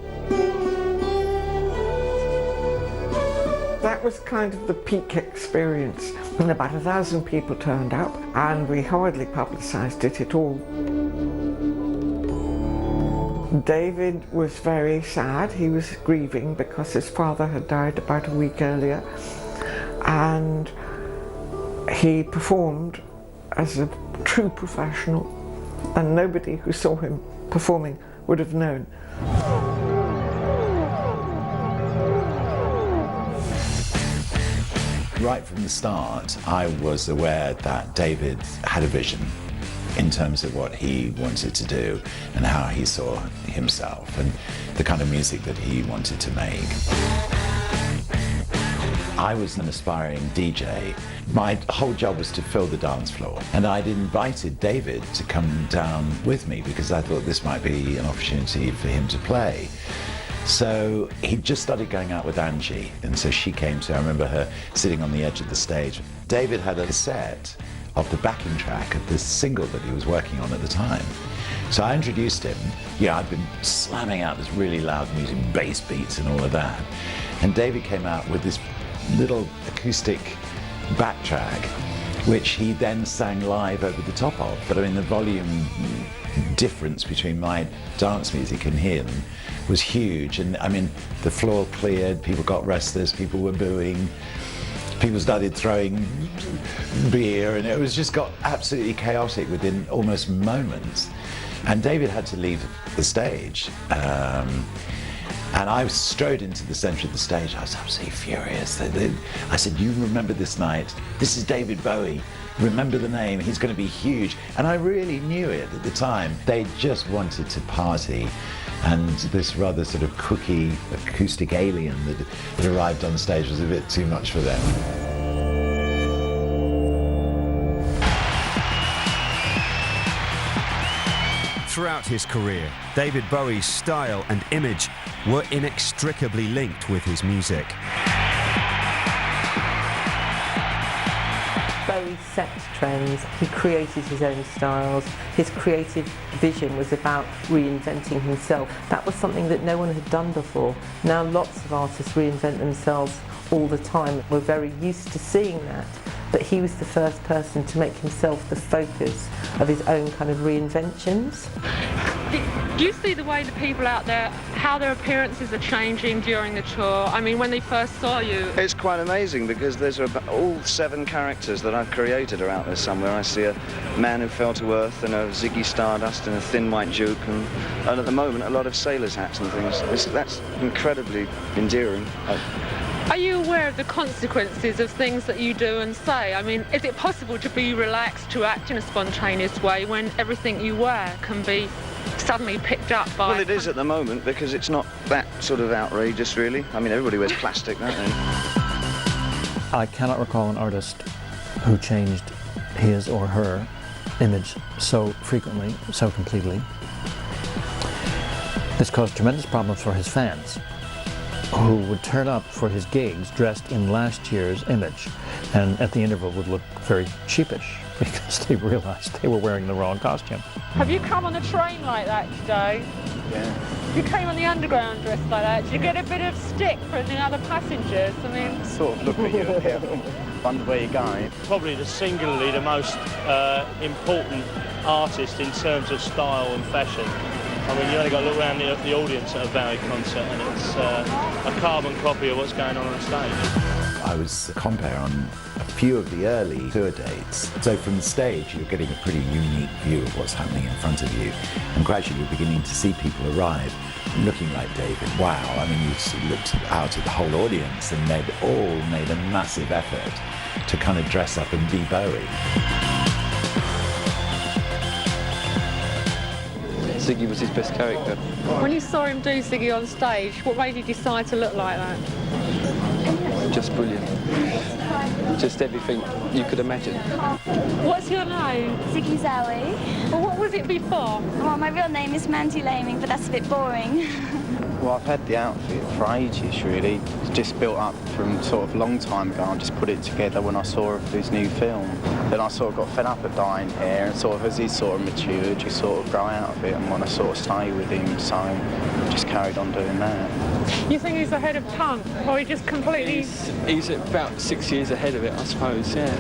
That was kind of the peak experience, and about 1,000 people turned up, and we hardly publicised it at all. David was very sad. He was grieving because his father had died about a week earlier, and he performed as a true professional, and nobody who saw him performing would have known. Right from the start, I was aware that David had a vision in terms of what he wanted to do and how he saw himself and the kind of music that he wanted to make. I was an aspiring DJ. My whole job was to fill the dance floor, and I'd invited David to come down with me because I thought this might be an opportunity for him to play. So he just started going out with Angie, and so she came to, I remember her sitting on the edge of the stage. David had a cassette of the backing track of this single that he was working on at the time. So I introduced him. Yeah, I'd been slamming out this really loud music, bass beats and all of that. And David came out with this little acoustic backtrack, which he then sang live over the top of. But I mean, the volume difference between my dance music and him was huge. And I mean, the floor cleared, people got restless, people were booing, people started throwing beer, and it was just got absolutely chaotic within almost moments. And David had to leave the stage. And I strode into the centre of the stage. I was absolutely furious. I said, "You remember this night? This is David Bowie. Remember the name. He's going to be huge." And I really knew it at the time. They just wanted to party. And this rather sort of kooky acoustic alien that arrived on stage was a bit too much for them. Throughout his career, David Bowie's style and image were inextricably linked with his music. Bowie set trends, he created his own styles, his creative vision was about reinventing himself. That was something that no one had done before. Now lots of artists reinvent themselves all the time. We're very used to seeing that, but he was the first person to make himself the focus of his own kind of reinventions. Do you see the way the people out there, how their appearances are changing during the tour? I mean, when they first saw you... It's quite amazing because there's all 7 characters that I've created are out there somewhere. I see a man who fell to earth and a Ziggy Stardust and a Thin White Duke and at the moment a lot of sailors' hats and things. That's incredibly endearing. Are you aware of the consequences of things that you do and say? I mean, is it possible to be relaxed, to act in a spontaneous way when everything you wear can be suddenly picked up by... Well, it is at the moment because it's not that sort of outrageous, really. I mean, everybody wears plastic, don't they? I cannot recall an artist who changed his or her image so frequently, so completely. This caused tremendous problems for his fans, who would turn up for his gigs dressed in last year's image, and at the interval would look very sheepish because they realized they were wearing the wrong costume. Have you come on the train like that today? Yeah. You came on the underground dressed like that. Did you get a bit of stick from the other passengers? I mean... Sort of look at you and here, wonder where you're going. Probably singularly the most important artist in terms of style and fashion. I mean, you only got to look around the audience at a Bowie concert and it's a carbon copy of what's going on stage. I was a compere on a few of the early tour dates. So from the stage, you're getting a pretty unique view of what's happening in front of you. And gradually you're beginning to see people arrive looking like David. Wow, I mean, you looked out at the whole audience and they'd all made a massive effort to kind of dress up and be Bowie. Ziggy was his best character. When you saw him do Ziggy on stage, what made you decide to look like that? Just brilliant. Just everything you could imagine. What's your name? Ziggy Zowie. Well, what was it before? Well, my real name is Mandy Laming, but that's a bit boring. Well, I've had the outfit for ages, really. It's just built up from sort of a long time ago. I just put it together when I saw his new film. Then I sort of got fed up at dyeing hair, and sort of as he sort of matured, you sort of grow out of it and want to sort of stay with him, so just carried on doing that. You think he's ahead of punk, or he just completely... He's about 6 years ahead of it, I suppose, yeah.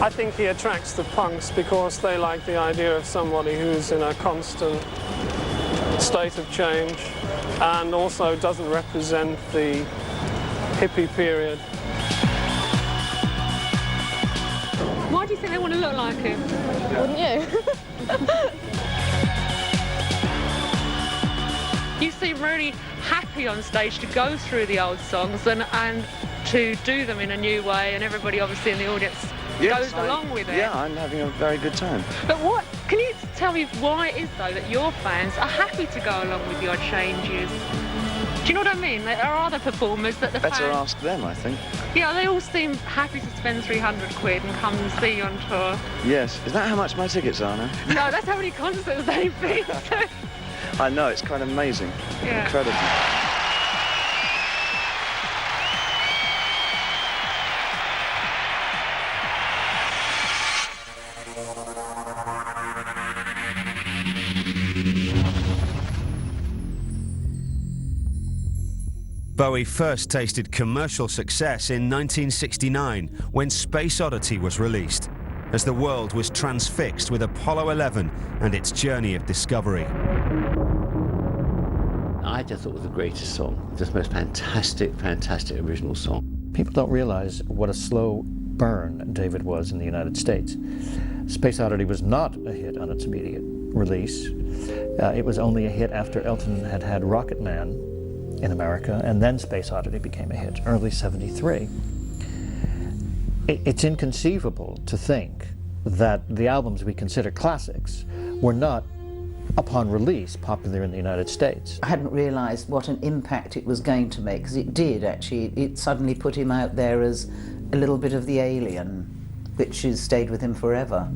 I think he attracts the punks because they like the idea of somebody who's in a constant state of change and also doesn't represent the hippie period. Why do you think they want to look like him? Wouldn't you? You seem really happy on stage to go through the old songs and to do them in a new way, and everybody obviously in the audience goes along with it. Yeah, I'm having a very good time. But can you tell me why it is, though, that your fans are happy to go along with your changes? Do you know what I mean? There are other performers that the Better fans... ask them, I think. Yeah, they all seem happy to spend 300 quid and come and see you on tour. Yes. Is that how much my tickets are now? No, that's how many concerts they've been to. I know, it's kind of amazing. Yeah. Incredible. Bowie first tasted commercial success in 1969 when Space Oddity was released, as the world was transfixed with Apollo 11 and its journey of discovery. I just thought it was the greatest song, just the most fantastic, fantastic original song. People don't realize what a slow burn David was in the United States. Space Oddity was not a hit on its immediate release. It was only a hit after Elton had had Rocket Man in America, and then Space Oddity became a hit, early '73. It's inconceivable to think that the albums we consider classics were not, upon release, popular in the United States. I hadn't realised what an impact it was going to make, because it did actually. It suddenly put him out there as a little bit of the alien, which has stayed with him forever.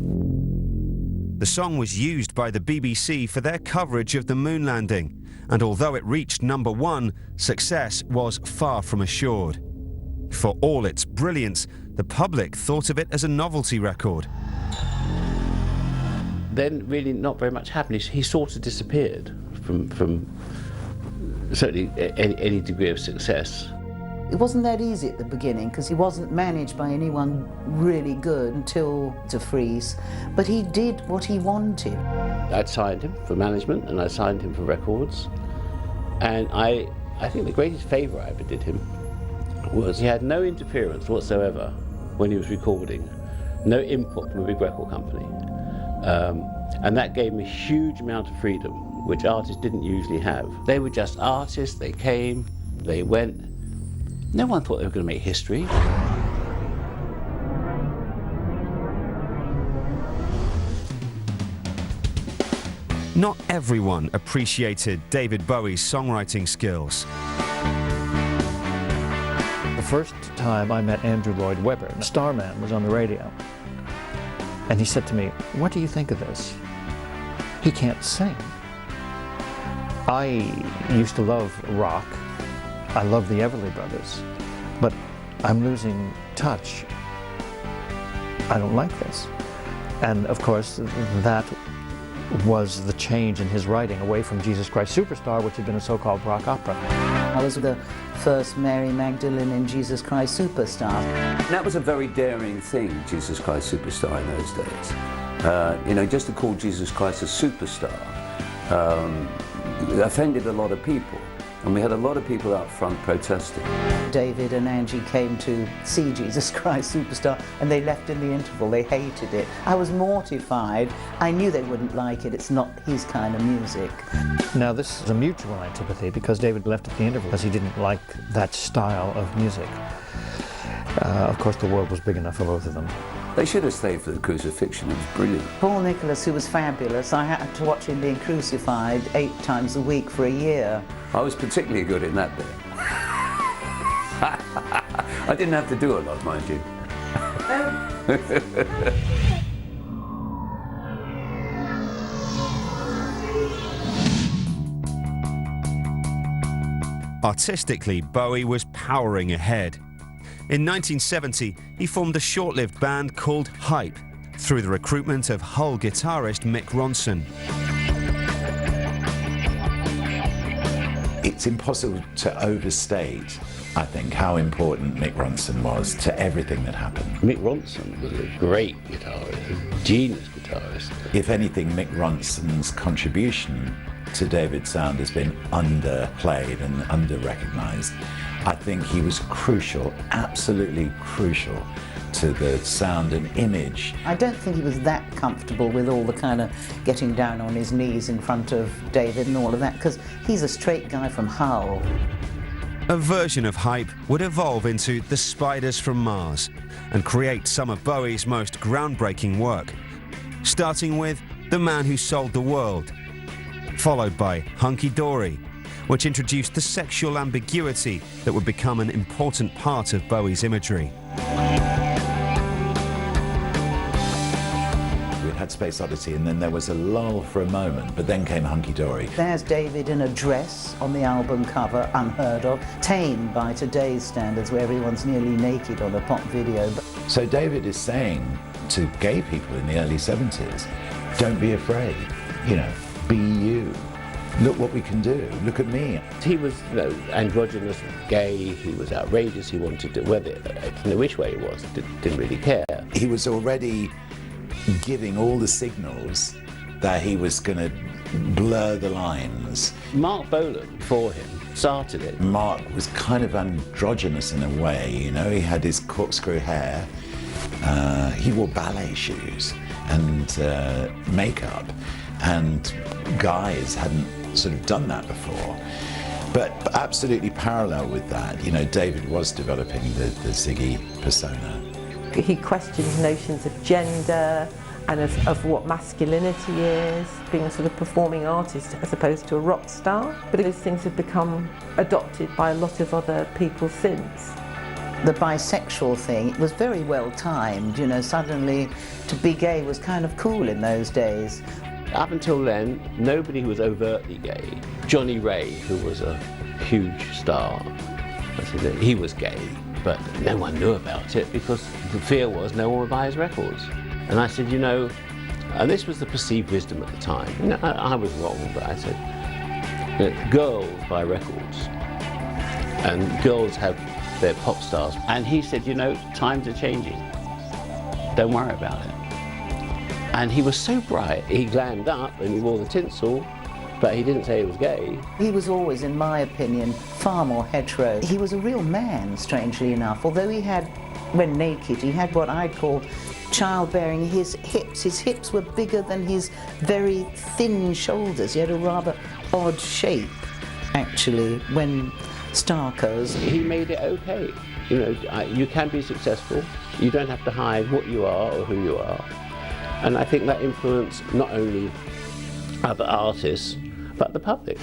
The song was used by the BBC for their coverage of the moon landing, and although it reached #1, success was far from assured. For all its brilliance, the public thought of it as a novelty record. Then really not very much happened. He sort of disappeared from certainly any degree of success. It wasn't that easy at the beginning, because he wasn't managed by anyone really good until to Freeze, but he did what he wanted. I'd signed him for management and I signed him for records, and I think the greatest favour I ever did him was he had no interference whatsoever when he was recording, no input from a big record company, and that gave me a huge amount of freedom, which artists didn't usually have. They were just artists, they came, they went. No one thought they were going to make history. Not everyone appreciated David Bowie's songwriting skills. The first time I met Andrew Lloyd Webber, Starman was on the radio, and he said to me, "What do you think of this? He can't sing." I used to love rock. I love the Everly Brothers, but I'm losing touch. I don't like this. And of course, that was the change in his writing, away from Jesus Christ Superstar, which had been a so-called rock opera. I was the first Mary Magdalene in Jesus Christ Superstar. That was a very daring thing, Jesus Christ Superstar, in those days. You know, just to call Jesus Christ a superstar offended a lot of people. And we had a lot of people out front protesting. David and Angie came to see Jesus Christ Superstar, and they left in the interval. They hated it. I was mortified. I knew they wouldn't like it. It's not his kind of music. Now this is a mutual antipathy, because David left at the interval because he didn't like that style of music. Of course, the world was big enough for both of them. They should have stayed for the crucifixion. It was brilliant. Paul Nicholas, who was fabulous, I had to watch him being crucified 8 times a week for a year. I was particularly good in that bit. I didn't have to do a lot, mind you. Artistically, Bowie was powering ahead. In 1970, he formed a short-lived band called Hype through the recruitment of Hull guitarist Mick Ronson. It's impossible to overstate, I think, how important Mick Ronson was to everything that happened. Mick Ronson was a great guitarist, a genius guitarist. If anything, Mick Ronson's contribution to David's sound has been underplayed and under-recognised. I think he was crucial, absolutely crucial, to the sound and image. I don't think he was that comfortable with all the kind of getting down on his knees in front of David and all of that, because he's a straight guy from Hull. A version of Hype would evolve into The Spiders from Mars and create some of Bowie's most groundbreaking work, starting with The Man Who Sold the World, followed by Hunky Dory, which introduced the sexual ambiguity that would become an important part of Bowie's imagery. We'd had Space Oddity, and then there was a lull for a moment, but then came Hunky Dory. There's David in a dress on the album cover, unheard of, tame by today's standards, where everyone's nearly naked on a pop video. So David is saying to gay people in the early 70s, don't be afraid, you know, be you. look what we can do, look at me. He was, you know, androgynous, gay, he was outrageous, he wanted to, whether, I don't know which way he was, didn't really care. He was already giving all the signals that he was going to blur the lines. Mark Bolan, before him, started it. Mark was kind of androgynous in a way, you know, he had his corkscrew hair, he wore ballet shoes and makeup, and guys hadn't sort of done that before. But absolutely parallel with that, you know, David was developing the Ziggy persona. He questioned notions of gender and of what masculinity is, being a sort of performing artist as opposed to a rock star. But those things have become adopted by a lot of other people since. The bisexual thing, it was very well timed, you know, suddenly to be gay was kind of cool in those days. Up until then, nobody who was overtly gay. Johnny Ray, who was a huge star, he was gay, but no one knew about it because the fear was no one would buy his records. And I said, you know, and this was the perceived wisdom at the time. You know, I was wrong, but I said, that girls buy records and girls have their pop stars. And he said, you know, times are changing. Don't worry about it. And he was so bright, he glammed up and he wore the tinsel, but he didn't say he was gay. He was always, in my opinion, far more hetero. He was a real man, strangely enough, although he had, when naked, he had what I call childbearing. His hips were bigger than his very thin shoulders. He had a rather odd shape, actually, when Starco's. He made it okay. You know, you can be successful. You don't have to hide what you are or who you are. And I think that influenced not only other artists, but the public.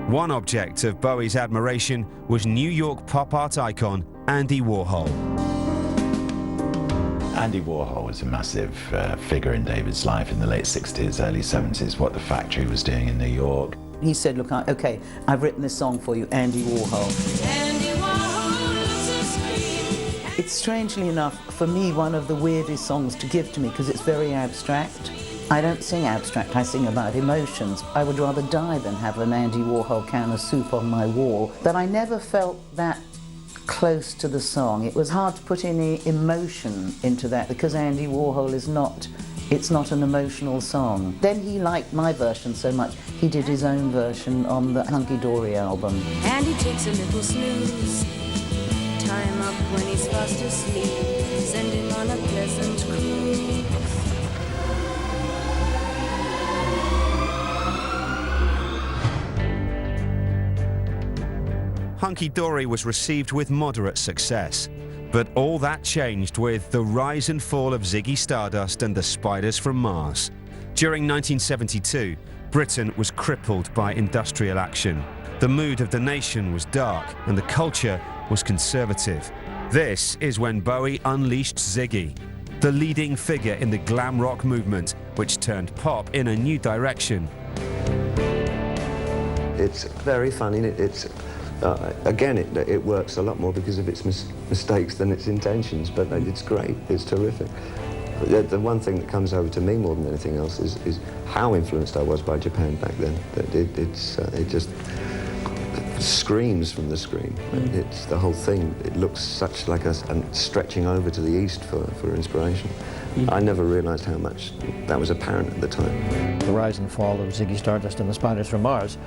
One object of Bowie's admiration was New York pop art icon Andy Warhol. Andy Warhol was a massive figure in David's life in the late 60s, early 70s, what the factory was doing in New York. He said, look, okay, I've written this song for you, Andy Warhol. Andy Warhol it's strangely enough, for me, one of the weirdest songs to give to me because it's very abstract. I don't sing abstract, I sing about emotions. I would rather die than have an Andy Warhol can of soup on my wall. But I never felt that close to the song. It was hard to put any emotion into that because Andy Warhol is not, it's not an emotional song. Then he liked my version so much, he did his own version on the Hunky Dory album. And he takes a little snooze, tie him up when he's fast asleep, send him on a pleasant cruise. Hunky Dory was received with moderate success, but all that changed with the rise and fall of Ziggy Stardust and the Spiders from Mars. During 1972, Britain was crippled by industrial action. The mood of the nation was dark and the culture was conservative. This is when Bowie unleashed Ziggy, the leading figure in the glam rock movement, which turned pop in a new direction. It's very funny. Again, it works a lot more because of its mistakes than its intentions, but it's great, it's terrific. The one thing that comes over to me more than anything else is how influenced I was by Japan back then. It just screams from the screen. It's the whole thing. It looks such like a stretching over to the east for inspiration. I never realized how much that was apparent at the time. The rise and fall of Ziggy Stardust and the Spiders from Mars,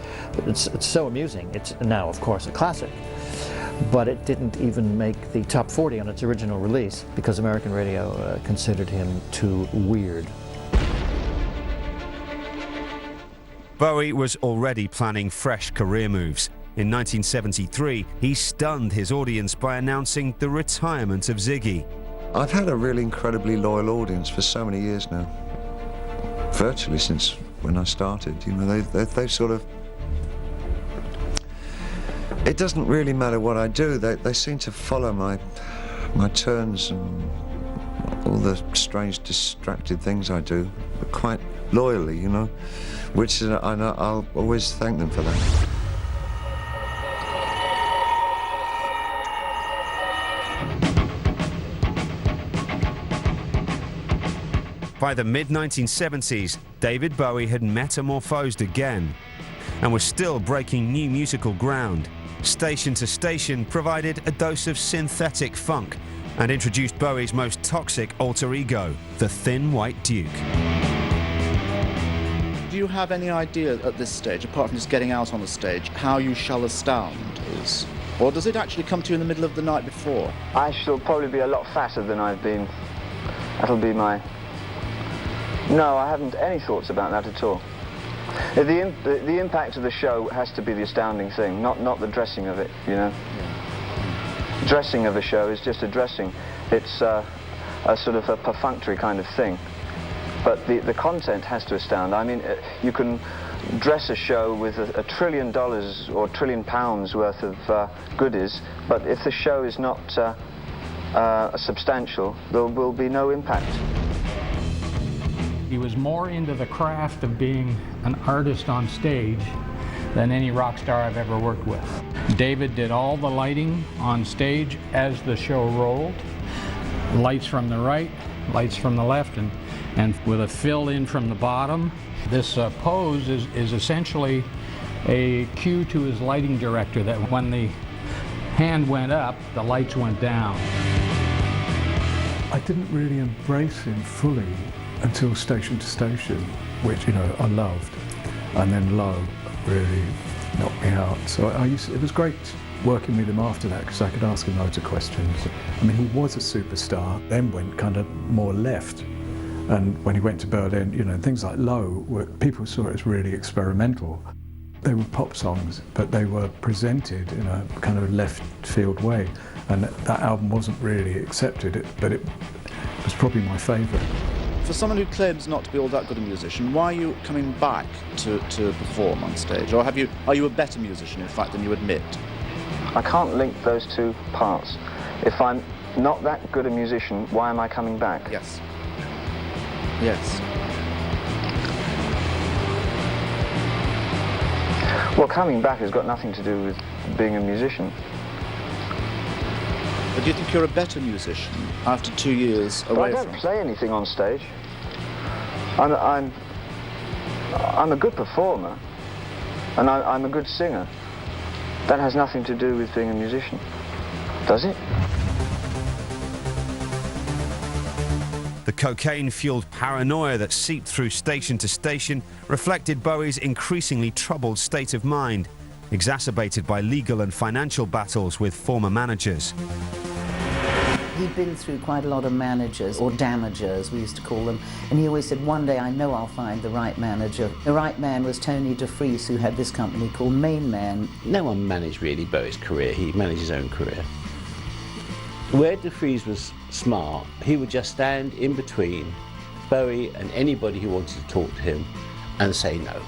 it's so amusing. It's now, of course, a classic, but it didn't even make the top 40 on its original release because American radio considered him too weird. Bowie was already planning fresh career moves. In 1973, he stunned his audience by announcing the retirement of Ziggy. I've had a really incredibly loyal audience for so many years now. Virtually since when I started, you know, they sort of... It doesn't really matter what I do, they seem to follow my turns and all the strange, distracted things I do, but quite loyally, you know, which I'll always thank them for that. By the mid-1970s, David Bowie had metamorphosed again and was still breaking new musical ground. Station to Station provided a dose of synthetic funk and introduced Bowie's most toxic alter ego, the Thin White Duke. Do you have any idea at this stage, apart from just getting out on the stage, how You Shall Astound is? Or does it actually come to you in the middle of the night before? I shall probably be a lot fatter than I've been. That'll be my... No, I haven't any thoughts about that at all. The impact of the show has to be the astounding thing, not the dressing of it, you know. Yeah. Dressing of a show is just a dressing. It's a sort of a perfunctory kind of thing. But the content has to astound. I mean, you can dress a show with $1 trillion or £1 trillion worth of goodies, but if the show is not substantial, there will be no impact. He was more into the craft of being an artist on stage than any rock star I've ever worked with. David did all the lighting on stage as the show rolled. Lights from the right, lights from the left, and with a fill in from the bottom. This pose is essentially a cue to his lighting director that when the hand went up, the lights went down. I didn't really embrace him fully until Station to Station, which, you know, I loved, and then Low really knocked me out. So it was great working with him after that because I could ask him loads of questions. I mean, he was a superstar, then went kind of more left. And when he went to Berlin, you know, things like Low, people saw it as really experimental. They were pop songs, but they were presented in a kind of left field way. And that album wasn't really accepted, but it was probably my favourite. For someone who claims not to be all that good a musician, why are you coming back to perform on stage? Or are you a better musician, in fact, than you admit? I can't link those two parts. If I'm not that good a musician, why am I coming back? Yes. Yes. Well, coming back has got nothing to do with being a musician. But do you think you're a better musician after 2 years away from... I don't play anything on stage. I'm a good performer, and I'm a good singer. That has nothing to do with being a musician, does it? The cocaine-fueled paranoia that seeped through Station to Station reflected Bowie's increasingly troubled state of mind, exacerbated by legal and financial battles with former managers. He'd been through quite a lot of managers, or damagers, we used to call them, and he always said, one day I know I'll find the right manager. The right man was Tony DeFries, who had this company called Main Man. No one managed really Bowie's career, he managed his own career. Where DeFries was smart, he would just stand in between Bowie and anybody who wanted to talk to him and say no,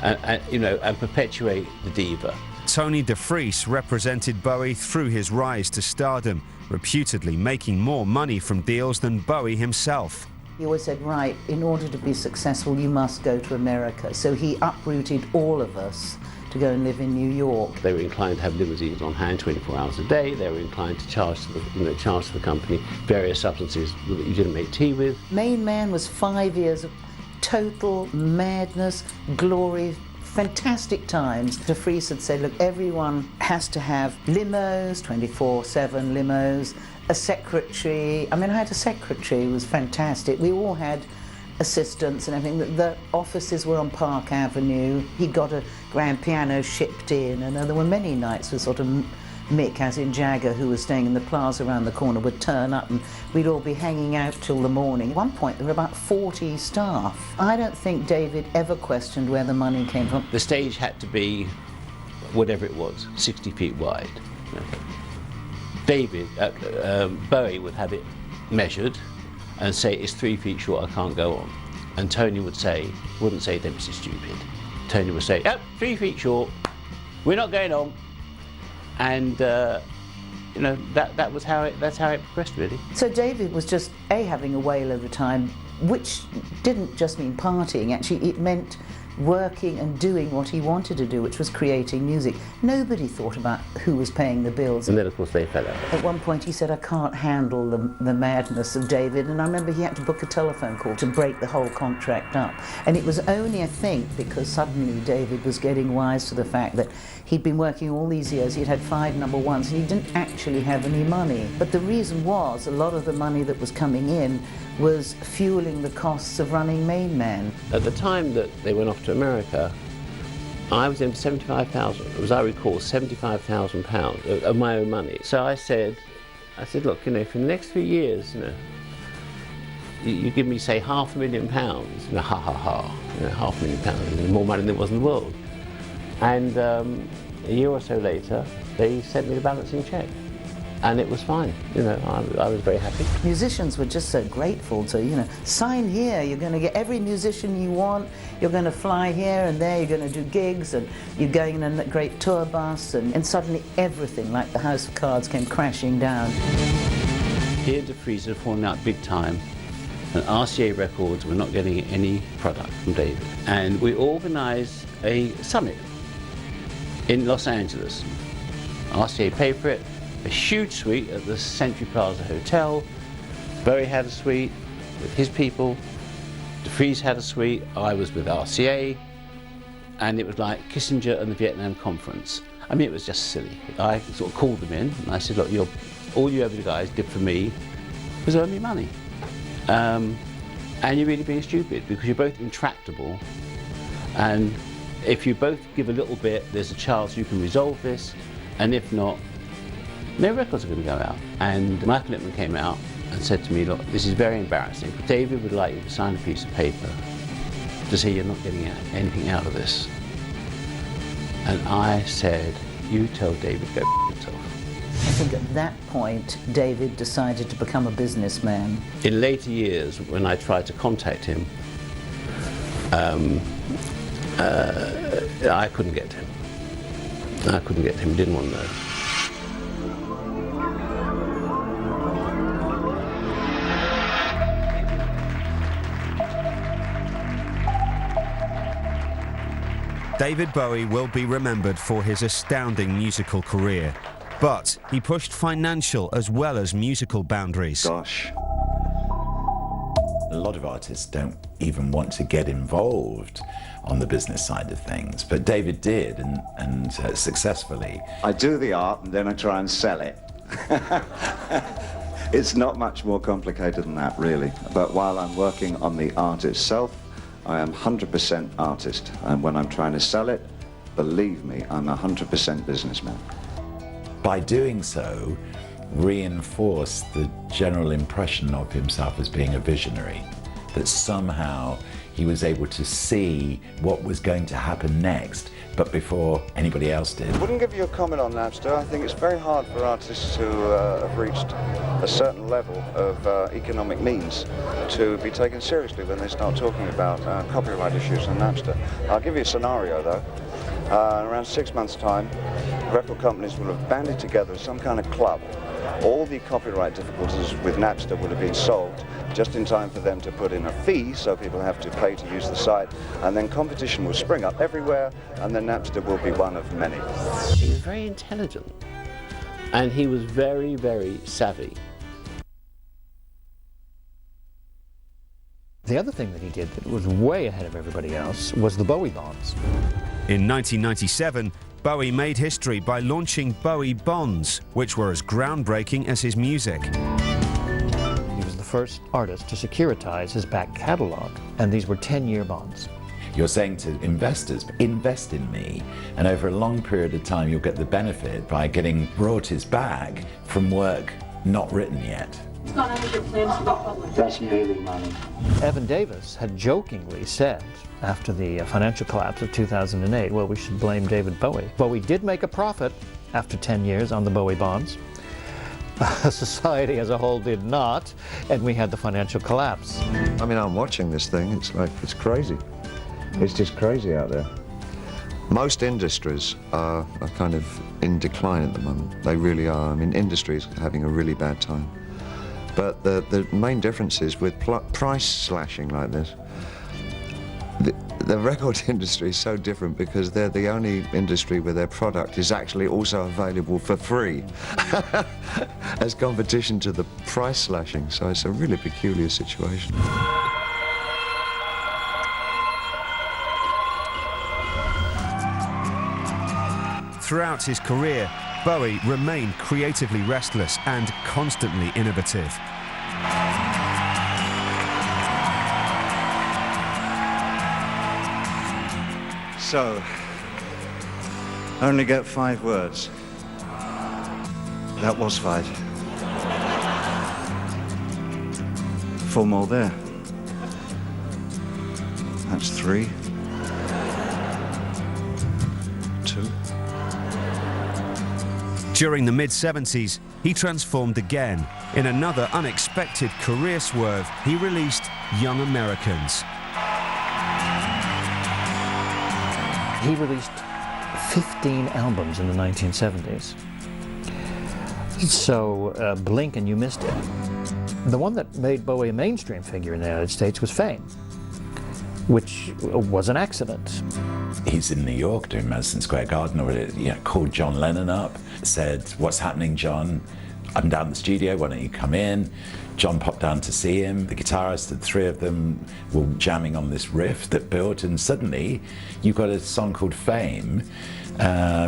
and perpetuate the diva. Tony DeFries represented Bowie through his rise to stardom, reputedly making more money from deals than Bowie himself. He always said, right, in order to be successful, you must go to America. So he uprooted all of us to go and live in New York. They were inclined to have limousines on hand 24 hours a day. They were inclined to charge to the company various substances that you didn't make tea with. Main Man was 5 years of total madness, glory, fantastic times. DeFries had said, look, everyone has to have limos, 24/7 limos, a secretary. I mean, I had a secretary who was fantastic. We all had assistants and everything. The offices were on Park Avenue. He got a grand piano shipped in, and there were many nights with sort of Mick, as in Jagger, who was staying in the plaza around the corner, would turn up and we'd all be hanging out till the morning. At one point there were about 40 staff. I don't think David ever questioned where the money came from. The stage had to be, whatever it was, 60 feet wide. Bowie would have it measured and say, it's 3 feet short, I can't go on. And Tony wouldn't say, don't be stupid. Tony would say, oh, 3 feet short, we're not going on. And that's how it progressed, really. So David was just having a whale of a time, which didn't just mean partying. Actually, it meant working and doing what he wanted to do, which was creating music. Nobody thought about who was paying the bills. And then of course they fell out. At one point he said, I can't handle the madness of David, and I remember he had to book a telephone call to break the whole contract up. And it was only, I think, because suddenly David was getting wise to the fact that he'd been working all these years, he'd had 5 number ones, and he didn't actually have any money. But the reason was, a lot of the money that was coming in was fueling the costs of running Main Man. At the time that they went off to America, I was in for 75,000, as I recall, £75,000 of my own money. So I said, look, you know, for the next 3 years, you know, you give me, say, £500,000, you know, ha ha ha, you know, £500,000, more money than there was in the world. And a year or so later, they sent me the balancing cheque. And it was fine, you know, I was very happy. Musicians were just so grateful to, you know, sign here, you're going to get every musician you want, you're going to fly here and there, you're going to do gigs, and you're going in a great tour bus, and suddenly everything, like the house of cards, came crashing down. He and DeFries had fallen out big time, and RCA Records were not getting any product from David. And we organised a summit in Los Angeles. RCA paid for it. A huge suite at the Century Plaza Hotel. Bowie had a suite with his people. DeFries had a suite. I was with RCA. And it was like Kissinger and the Vietnam Conference. I mean, it was just silly. I sort of called them in and I said, look, all you other guys did for me was earn me money. And you're really being stupid because you're both intractable. And if you both give a little bit, there's a chance you can resolve this. And if not, no records are going to go out. And Michael Littman came out and said to me, look, this is very embarrassing. David would like you to sign a piece of paper to say you're not getting anything out of this. And I said, you tell David go f himself. I think at that point, David decided to become a businessman. In later years, when I tried to contact him, I couldn't get to him. I couldn't get to him, didn't want to know. David Bowie will be remembered for his astounding musical career, but he pushed financial as well as musical boundaries. Gosh. A lot of artists don't even want to get involved on the business side of things, but David did, and successfully. I do the art and then I try and sell it. It's not much more complicated than that, really. But while I'm working on the art itself, I am 100% artist, and when I'm trying to sell it, believe me, I'm 100% businessman. By doing so, reinforced the general impression of himself as being a visionary, that somehow he was able to see what was going to happen next, but before anybody else did. I wouldn't give you a comment on Napster. I think it's very hard for artists who have reached a certain level of economic means to be taken seriously when they start talking about copyright issues on Napster. I'll give you a scenario though. In around 6 months' time, record companies will have banded together as some kind of club. All the copyright difficulties with Napster would have been solved just in time for them to put in a fee, so people have to pay to use the site, and then competition will spring up everywhere, and then Napster will be one of many. He was very intelligent, and he was very, very savvy. The other thing that he did that was way ahead of everybody else was the Bowie bonds. In 1997, Bowie made history by launching Bowie Bonds, which were as groundbreaking as his music. He was the first artist to securitize his back catalog, and these were 10-year bonds. You're saying to investors, invest in me, and over a long period of time you'll get the benefit by getting royalties back from work not written yet. That's really money. Evan Davis had jokingly said, after the financial collapse of 2008, well, we should blame David Bowie. Bowie did make a profit after 10 years on the Bowie bonds. Society as a whole did not, and we had the financial collapse. I mean, I'm watching this thing, it's like, it's crazy. It's just crazy out there. Most industries are kind of in decline at the moment. They really are. I mean, industry is having a really bad time. But the main difference is with price slashing like this, The record industry is so different because they're the only industry where their product is actually also available for free as competition to the price slashing. So it's a really peculiar situation. Throughout his career, Bowie remained creatively restless and constantly innovative. So, only get 5 words. That was 5. 4 more there. That's 3. 2. During the mid-70s, he transformed again. In another unexpected career swerve, he released Young Americans. He released 15 albums in the 1970s. So blink and you missed it. The one that made Bowie a mainstream figure in the United States was Fame, which was an accident. He's in New York doing Madison Square Garden, or called John Lennon up, said, "What's happening, John? I'm down in the studio, why don't you come in?" John popped down to see him. The guitarist, the 3 of them were jamming on this riff that built, and suddenly you got a song called Fame,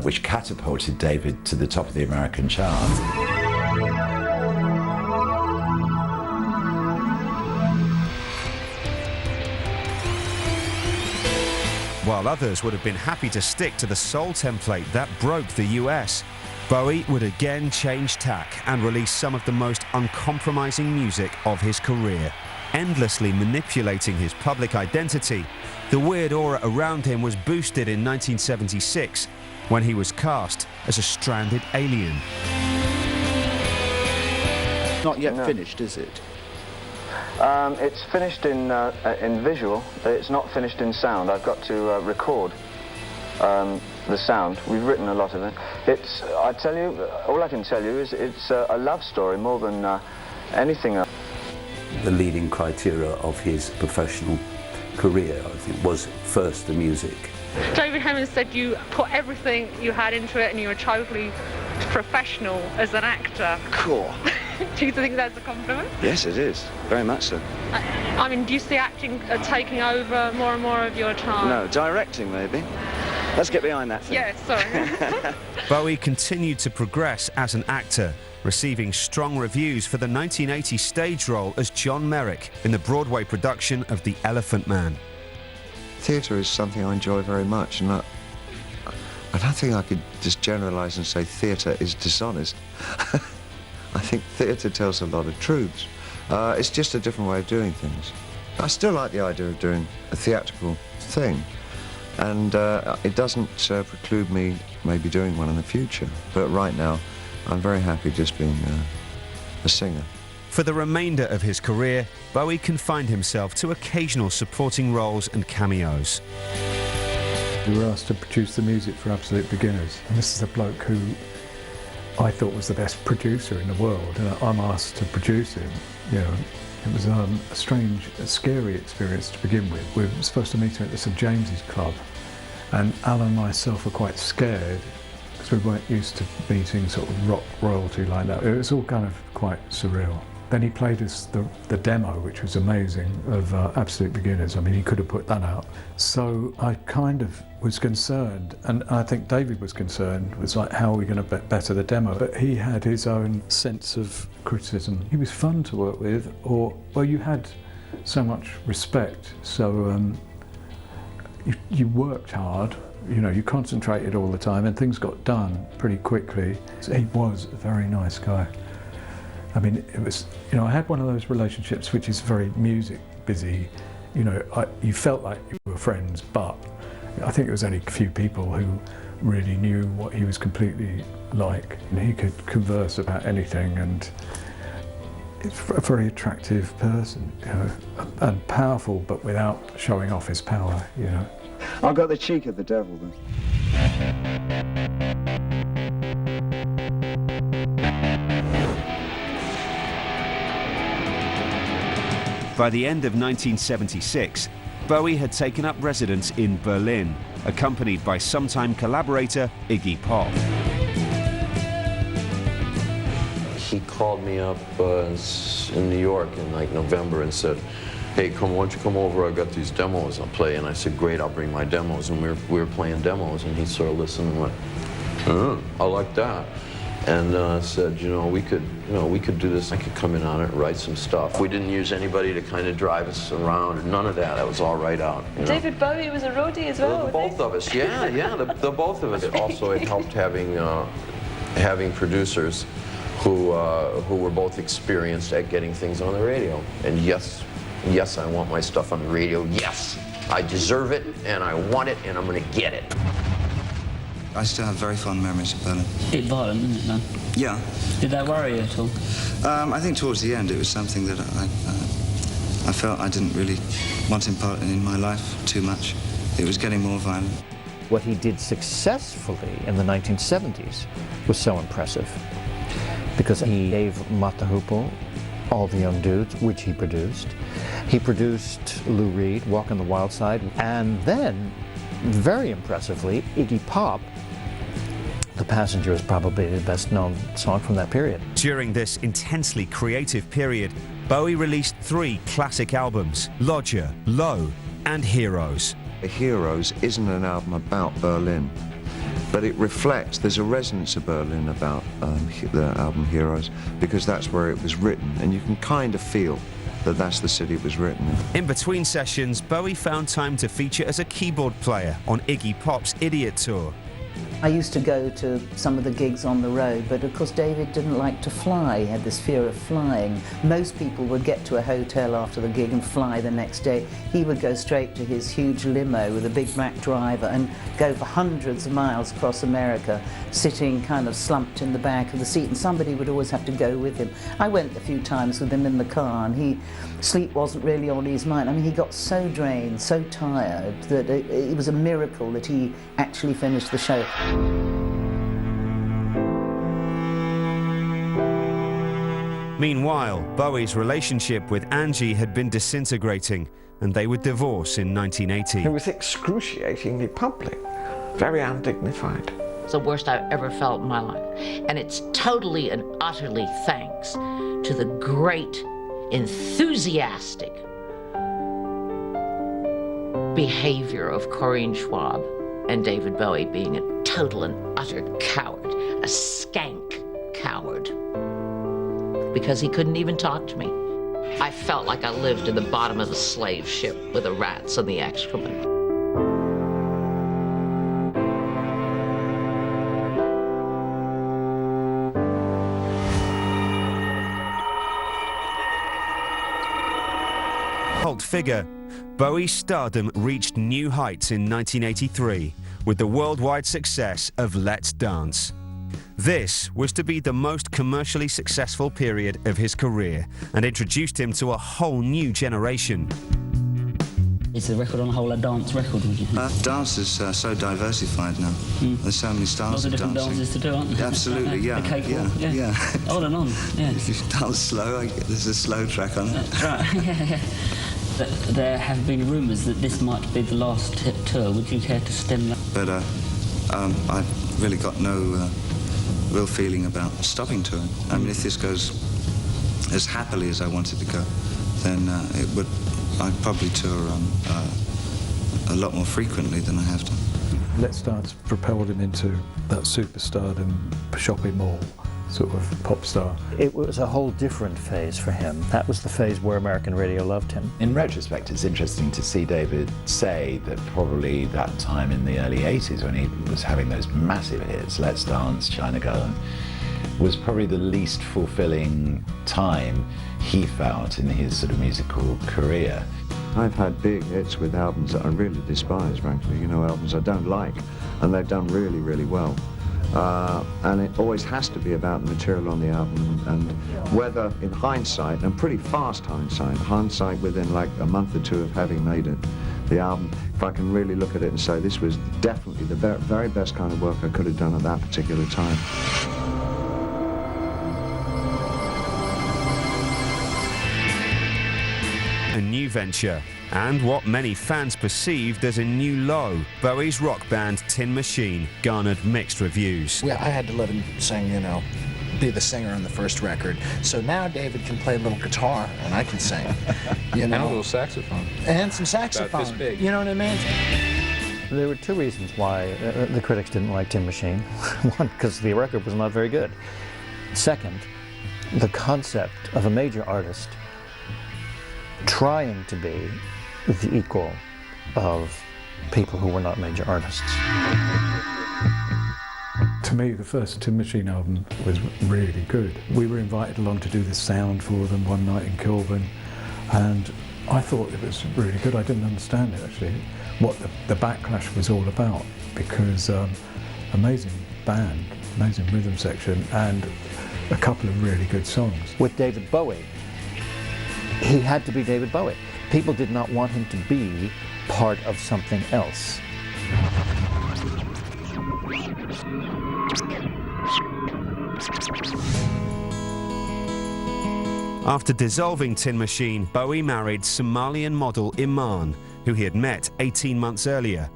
which catapulted David to the top of the American chart. While others would have been happy to stick to the soul template that broke the US, Bowie would again change tack and release some of the most uncompromising music of his career. Endlessly manipulating his public identity, the weird aura around him was boosted in 1976 when he was cast as a stranded alien. Not yet finished, is it? It's finished in visual. It's not finished in sound. I've got to record the sound. We've written a lot of it. I tell you, all I can tell you is it's a love story more than anything else. The leading criteria of his professional career, I think, was first the music. David Hemmings said you put everything you had into it and you were totally professional as an actor. Cool. Do you think that's a compliment? Yes, it is. Very much so. I mean, do you see acting taking over more and more of your time? No, directing maybe. Let's get behind that thing. Yeah, sorry. Bowie continued to progress as an actor, receiving strong reviews for the 1980 stage role as John Merrick in the Broadway production of The Elephant Man. Theatre is something I enjoy very much, and I don't think I could just generalise and say theatre is dishonest. I think theatre tells a lot of truths. It's just a different way of doing things. I still like the idea of doing a theatrical thing, and it doesn't preclude me maybe doing one in the future. But right now, I'm very happy just being a singer. For the remainder of his career, Bowie confined himself to occasional supporting roles and cameos. We were asked to produce the music for Absolute Beginners, and this is a bloke who I thought was the best producer in the world, and I'm asked to produce him. You know, it was a strange, scary experience to begin with. We were supposed to meet him at the St James's Club, and Alan and myself were quite scared because we weren't used to meeting sort of rock royalty like that. It was all kind of quite surreal. Then he played us the demo, which was amazing, of Absolute Beginners. I mean, he could have put that out. So I kind of was concerned, and I think David was concerned, was like, how are we going to better the demo? But he had his own sense of criticism. He was fun to work with, well, you had so much respect, so you worked hard, you know, you concentrated all the time, and things got done pretty quickly. So he was a very nice guy. I mean, it was, you know, I had one of those relationships which is very music busy. You know, you felt like you were friends, but I think it was only a few people who really knew what he was completely like. And he could converse about anything, and he's a very attractive person, you know, and powerful, but without showing off his power, you know. I've got the cheek of the devil then. By the end of 1976, Bowie had taken up residence in Berlin, accompanied by sometime collaborator Iggy Pop. He called me up in New York in like November and said, hey, why don't you come over, I got these demos I'll play. And I said, great, I'll bring my demos. And we were playing demos, and he sort of listened and went, I like that. And said, we could do this. I could come in on it and write some stuff. We didn't use anybody to kind of drive us around, none of that. That was all right out. David Bowie was a roadie as well. The both of us, the both of us. Also, it helped having producers who were both experienced at getting things on the radio. And yes, I want my stuff on the radio. Yes, I deserve it, and I want it, and I'm going to get it. I still have very fond memories of Berlin. A bit violent, isn't it, man? Yeah. Did that worry you at all? I think towards the end it was something that I felt I didn't really want in my life too much. It was getting more violent. What he did successfully in the 1970s was so impressive, because he gave Mott the Hoople All the Young Dudes, which he produced. He produced Lou Reed, Walk on the Wild Side, and then, very impressively, Iggy Pop. The Passenger is probably the best known song from that period. During this intensely creative period, Bowie released 3 classic albums: Lodger, Low, and Heroes. Heroes isn't an album about Berlin, but it reflects, there's a resonance of Berlin about the album Heroes, because that's where it was written, and you can kind of feel that that's the city it was written in. In between sessions, Bowie found time to feature as a keyboard player on Iggy Pop's Idiot Tour. I used to go to some of the gigs on the road, but of course David didn't like to fly. He had this fear of flying. Most people would get to a hotel after the gig and fly the next day. He would go straight to his huge limo with a big black driver and go for hundreds of miles across America, sitting kind of slumped in the back of the seat, and somebody would always have to go with him. I went a few times with him in the car, and sleep wasn't really on his mind. I mean, he got so drained, so tired, that it was a miracle that he actually finished the show. Meanwhile, Bowie's relationship with Angie had been disintegrating, and they would divorce in 1980. It was excruciatingly public, very undignified. It's the worst I've ever felt in my life. And it's totally and utterly thanks to the great, enthusiastic behavior of Corinne Schwab and David Bowie being a total and utter coward, a skank coward, because he couldn't even talk to me. I felt like I lived in the bottom of the slave ship with the rats and the excrement. Cult figure, Bowie's stardom reached new heights in 1983 with the worldwide success of Let's Dance. This was to be the most commercially successful period of his career and introduced him to a whole new generation. Is the record on the whole a dance record, would you think? Dance is so diversified now. There's so many styles Lots of of different dancing. dances to do, aren't there? Absolutely, yeah. The cakewalk, yeah. On and on, yeah. If you dance slow, there's a slow track on it. That's right, yeah. There have been rumours that this might be the last tour. Would you care to stem that? But I've really got no real feeling about stopping touring. I mean, if this goes as happily as I wanted to go, then I'd probably tour a lot more frequently than I have done. Let's Dance propelled him into that superstardom, shopping mall sort of pop star. It was a whole different phase for him. That was the phase where American radio loved him. In retrospect, it's interesting to see David say that probably that time in the early 80s when he was having those massive hits, Let's Dance, China Girl, was probably the least fulfilling time he felt in his sort of musical career. I've had big hits with albums that I really despise, frankly, albums I don't like, and they've done really, really well. And it always has to be about the material on the album, and whether in hindsight, and pretty fast hindsight within like a month or two of having made it, the album, if I can really look at it and say this was definitely the very best kind of work I could have done at that particular time. a new venture and what many fans perceived as a new low. Bowie's rock band Tin Machine garnered mixed reviews. I had to let him sing, you know, be the singer on the first record. So now David can play a little guitar and I can sing, you know. And a little saxophone. And some saxophone. About this big. You know what I mean? There were two reasons why the critics didn't like Tin Machine. One, because the record was not very good. Second, the concept of a major artist trying to be the equal of people who were not major artists. To me, the first Tin Machine album was really good. We were invited along to do the sound for them one night in Kilburn, and I thought it was really good. I didn't understand it, actually, what the backlash was all about, because amazing band, amazing rhythm section, and a couple of really good songs. With David Bowie, he had to be David Bowie. People did not want him to be part of something else. After dissolving Tin Machine, Bowie married Somalian model Iman, who he had met 18 months earlier.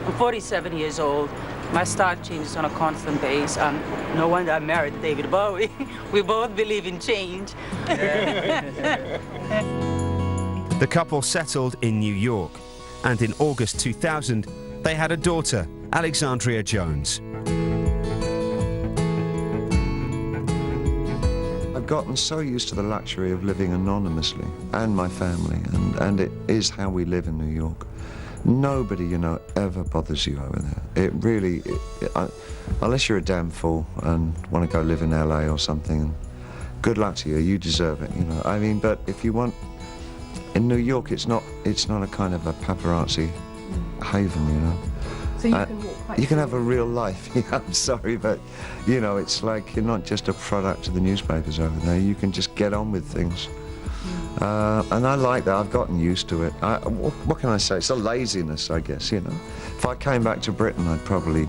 I'm 47 years old. My style changes on a constant basis. No wonder I married David Bowie. We both believe in change. The couple settled in New York, and in August 2000, they had a daughter, Alexandria Jones. I've gotten so used to the luxury of living anonymously, and my family, and it is how we live in New York. Nobody, you know, ever bothers you over there. It really, unless you're a damn fool and want to go live in LA or something, and good luck to you, you deserve it, you know. I mean, but if you want, in New York, it's not a kind of a paparazzi haven, you know. So you can walk quite you can have a real life. Yeah, I'm sorry, but you know, it's like you're not just a product of the newspapers over there. You can just get on with things. And I like that. I've gotten used to it. What can I say? It's a laziness, I guess, you know. If I came back to Britain, I'd probably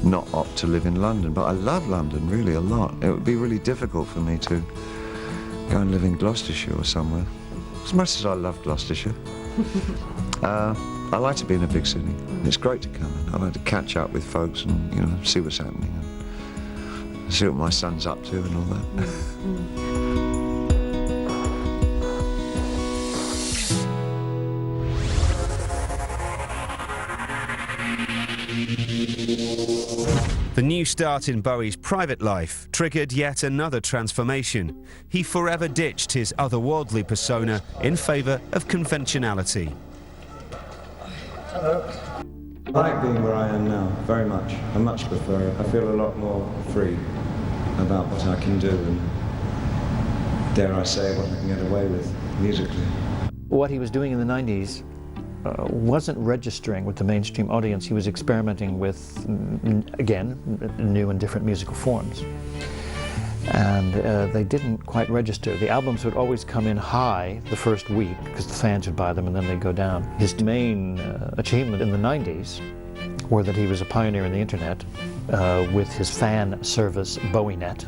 not opt to live in London, but I love London really a lot. It would be really difficult for me to go and live in Gloucestershire or somewhere, as much as I love Gloucestershire. I like to be in a big city. It's great to come in. I like to catch up with folks and, you know, see what's happening and see what my son's up to and all that. The new start in Bowie's private life triggered yet another transformation. He forever ditched his otherworldly persona in favour of conventionality. Hello. I like being where I am now, very much. I much prefer it. I feel a lot more free about what I can do and, dare I say, what I can get away with musically. What he was doing in the 90s wasn't registering with the mainstream audience. He was experimenting with, again, new and different musical forms. And they didn't quite register. The albums would always come in high the first week because the fans would buy them and then they'd go down. His main achievement in the 90s were that he was a pioneer in the internet with his fan service BowieNet.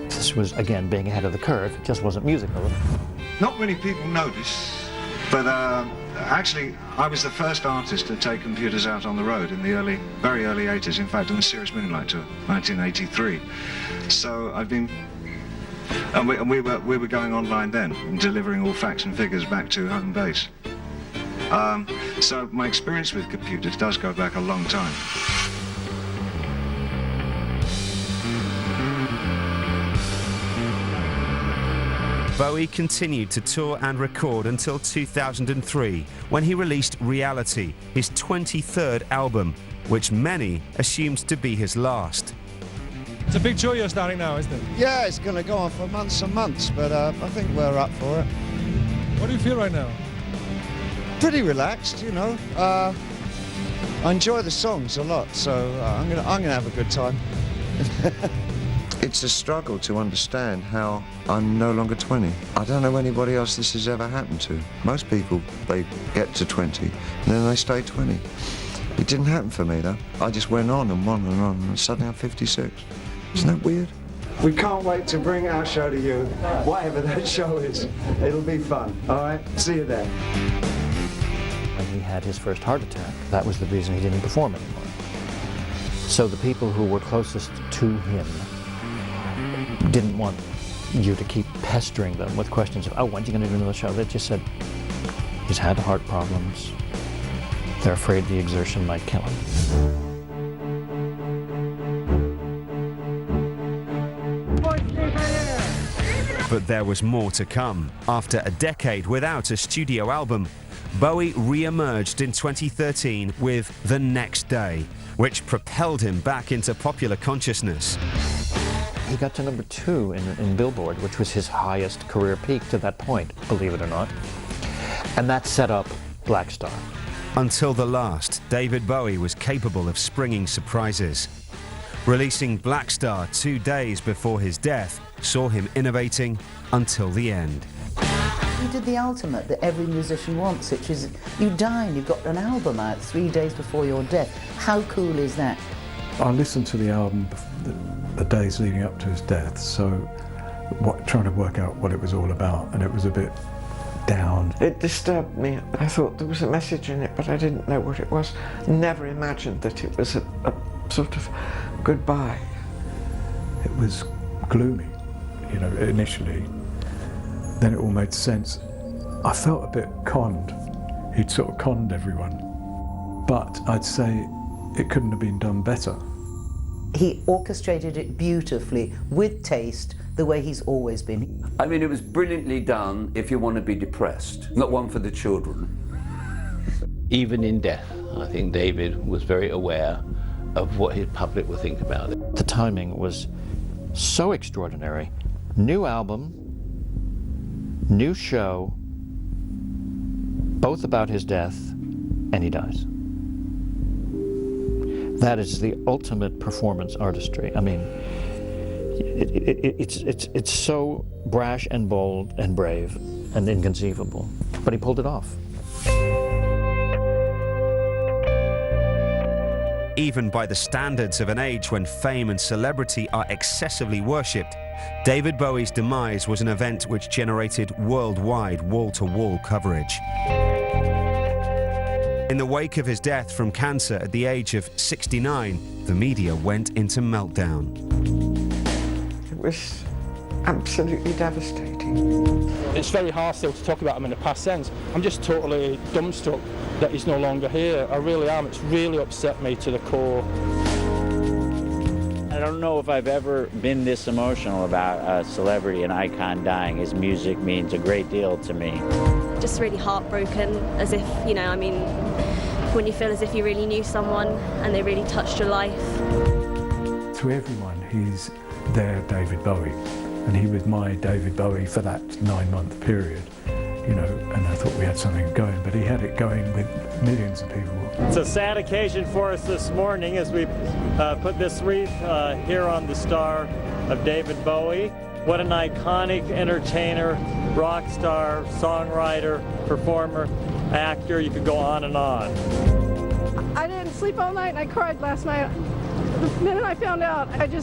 This was, again, being ahead of the curve. It just wasn't musical. Not many people notice, but actually, I was the first artist to take computers out on the road in the very early 80s. In fact, on the Serious Moonlight tour, 1983. So I've been, and we were going online then, and delivering all facts and figures back to home base. So my experience with computers does go back a long time. Bowie continued to tour and record until 2003, when he released Reality, his 23rd album, which many assumed to be his last. It's a big tour you're starting now, isn't it? Yeah, it's going to go on for months and months, but I think we're up for it. What do you feel right now? Pretty relaxed, you know. I enjoy the songs a lot, so I'm gonna have a good time. It's a struggle to understand how I'm no longer 20. I don't know anybody else this has ever happened to. Most people, they get to 20, and then they stay 20. It didn't happen for me, though. I just went on, and suddenly I'm 56. Isn't that weird? We can't wait to bring our show to you, whatever that show is. It'll be fun, all right? See you then. When he had his first heart attack, that was the reason he didn't perform anymore. So the people who were closest to him didn't want you to keep pestering them with questions of, oh, when's he going to do another show? They just said, he's had heart problems. They're afraid the exertion might kill him. But there was more to come. After a decade without a studio album, Bowie re-emerged in 2013 with The Next Day, which propelled him back into popular consciousness. He got to #2 in Billboard, which was his highest career peak to that point, believe it or not. And that set up Black Star. Until the last, David Bowie was capable of springing surprises. Releasing Black Star 2 days before his death saw him innovating until the end. He did the ultimate that every musician wants, which is you die and you've got an album out 3 days before your death. How cool is that? I listened to the album the days leading up to his death, so trying to work out what it was all about, and it was a bit down. It disturbed me. I thought there was a message in it, but I didn't know what it was. Never imagined that it was a sort of goodbye. It was gloomy, you know, initially. Then it all made sense. I felt a bit conned. He'd sort of conned everyone. But I'd say it couldn't have been done better. He orchestrated it beautifully, with taste, the way he's always been. I mean, it was brilliantly done if you want to be depressed, not one for the children. Even in death, I think David was very aware of what his public would think about it. The timing was so extraordinary. New album, new show, both about his death, and he dies. That is the ultimate performance artistry. I mean, it's so brash and bold and brave and inconceivable, but he pulled it off. Even by the standards of an age when fame and celebrity are excessively worshipped, David Bowie's demise was an event which generated worldwide wall-to-wall coverage. In the wake of his death from cancer at the age of 69, the media went into meltdown. It was absolutely devastating. It's very hard still to talk about him in the past tense. I'm just totally dumbstruck that he's no longer here. I really am. It's really upset me to the core. I don't know if I've ever been this emotional about a celebrity, an icon dying. His music means a great deal to me. Just really heartbroken, as if, you know, I mean, when you feel as if you really knew someone and they really touched your life. To everyone, he's their David Bowie, and he was my David Bowie for that 9-month period, you know, and I thought we had something going, but he had it going with millions of people. It's a sad occasion for us this morning as we put this wreath here on the star of David Bowie. What an iconic entertainer, rock star, songwriter, performer, actor. You could go on and on. I didn't sleep all night and I cried last night. The minute I found out, it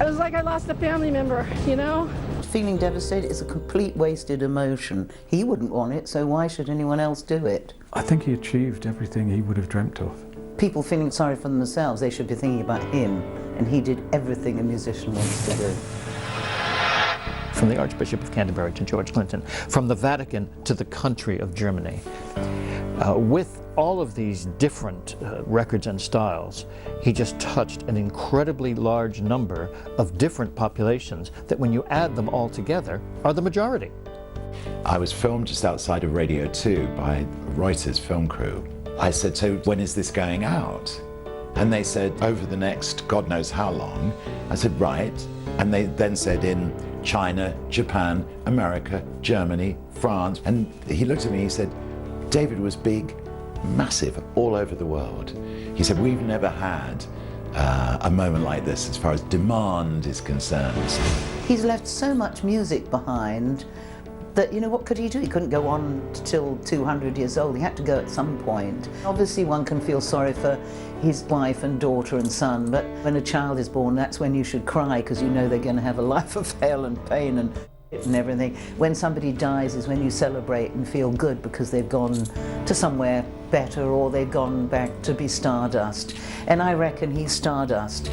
was like I lost a family member, you know? Feeling devastated is a complete wasted emotion. He wouldn't want it, so why should anyone else do it? I think he achieved everything he would have dreamt of. People feeling sorry for themselves, they should be thinking about him, and he did everything a musician wants to do. From the Archbishop of Canterbury to George Clinton, from the Vatican to the country of Germany. With all of these different records and styles, he just touched an incredibly large number of different populations that when you add them all together are the majority. I was filmed just outside of Radio 2 by Reuters film crew. I said, so when is this going out? And they said, over the next God knows how long. I said, right. And they then said in China, Japan, America, Germany, France. And he looked at me and he said, David was big, massive, all over the world. He said, we've never had a moment like this as far as demand is concerned. He's left so much music behind, that, you know, what could he do? He couldn't go on till 200 years old. He had to go at some point. Obviously one can feel sorry for his wife and daughter and son, but when a child is born, that's when you should cry, because you know they're going to have a life of hell and pain and everything. When somebody dies is when you celebrate and feel good because they've gone to somewhere better or they've gone back to be stardust. And I reckon he's stardust.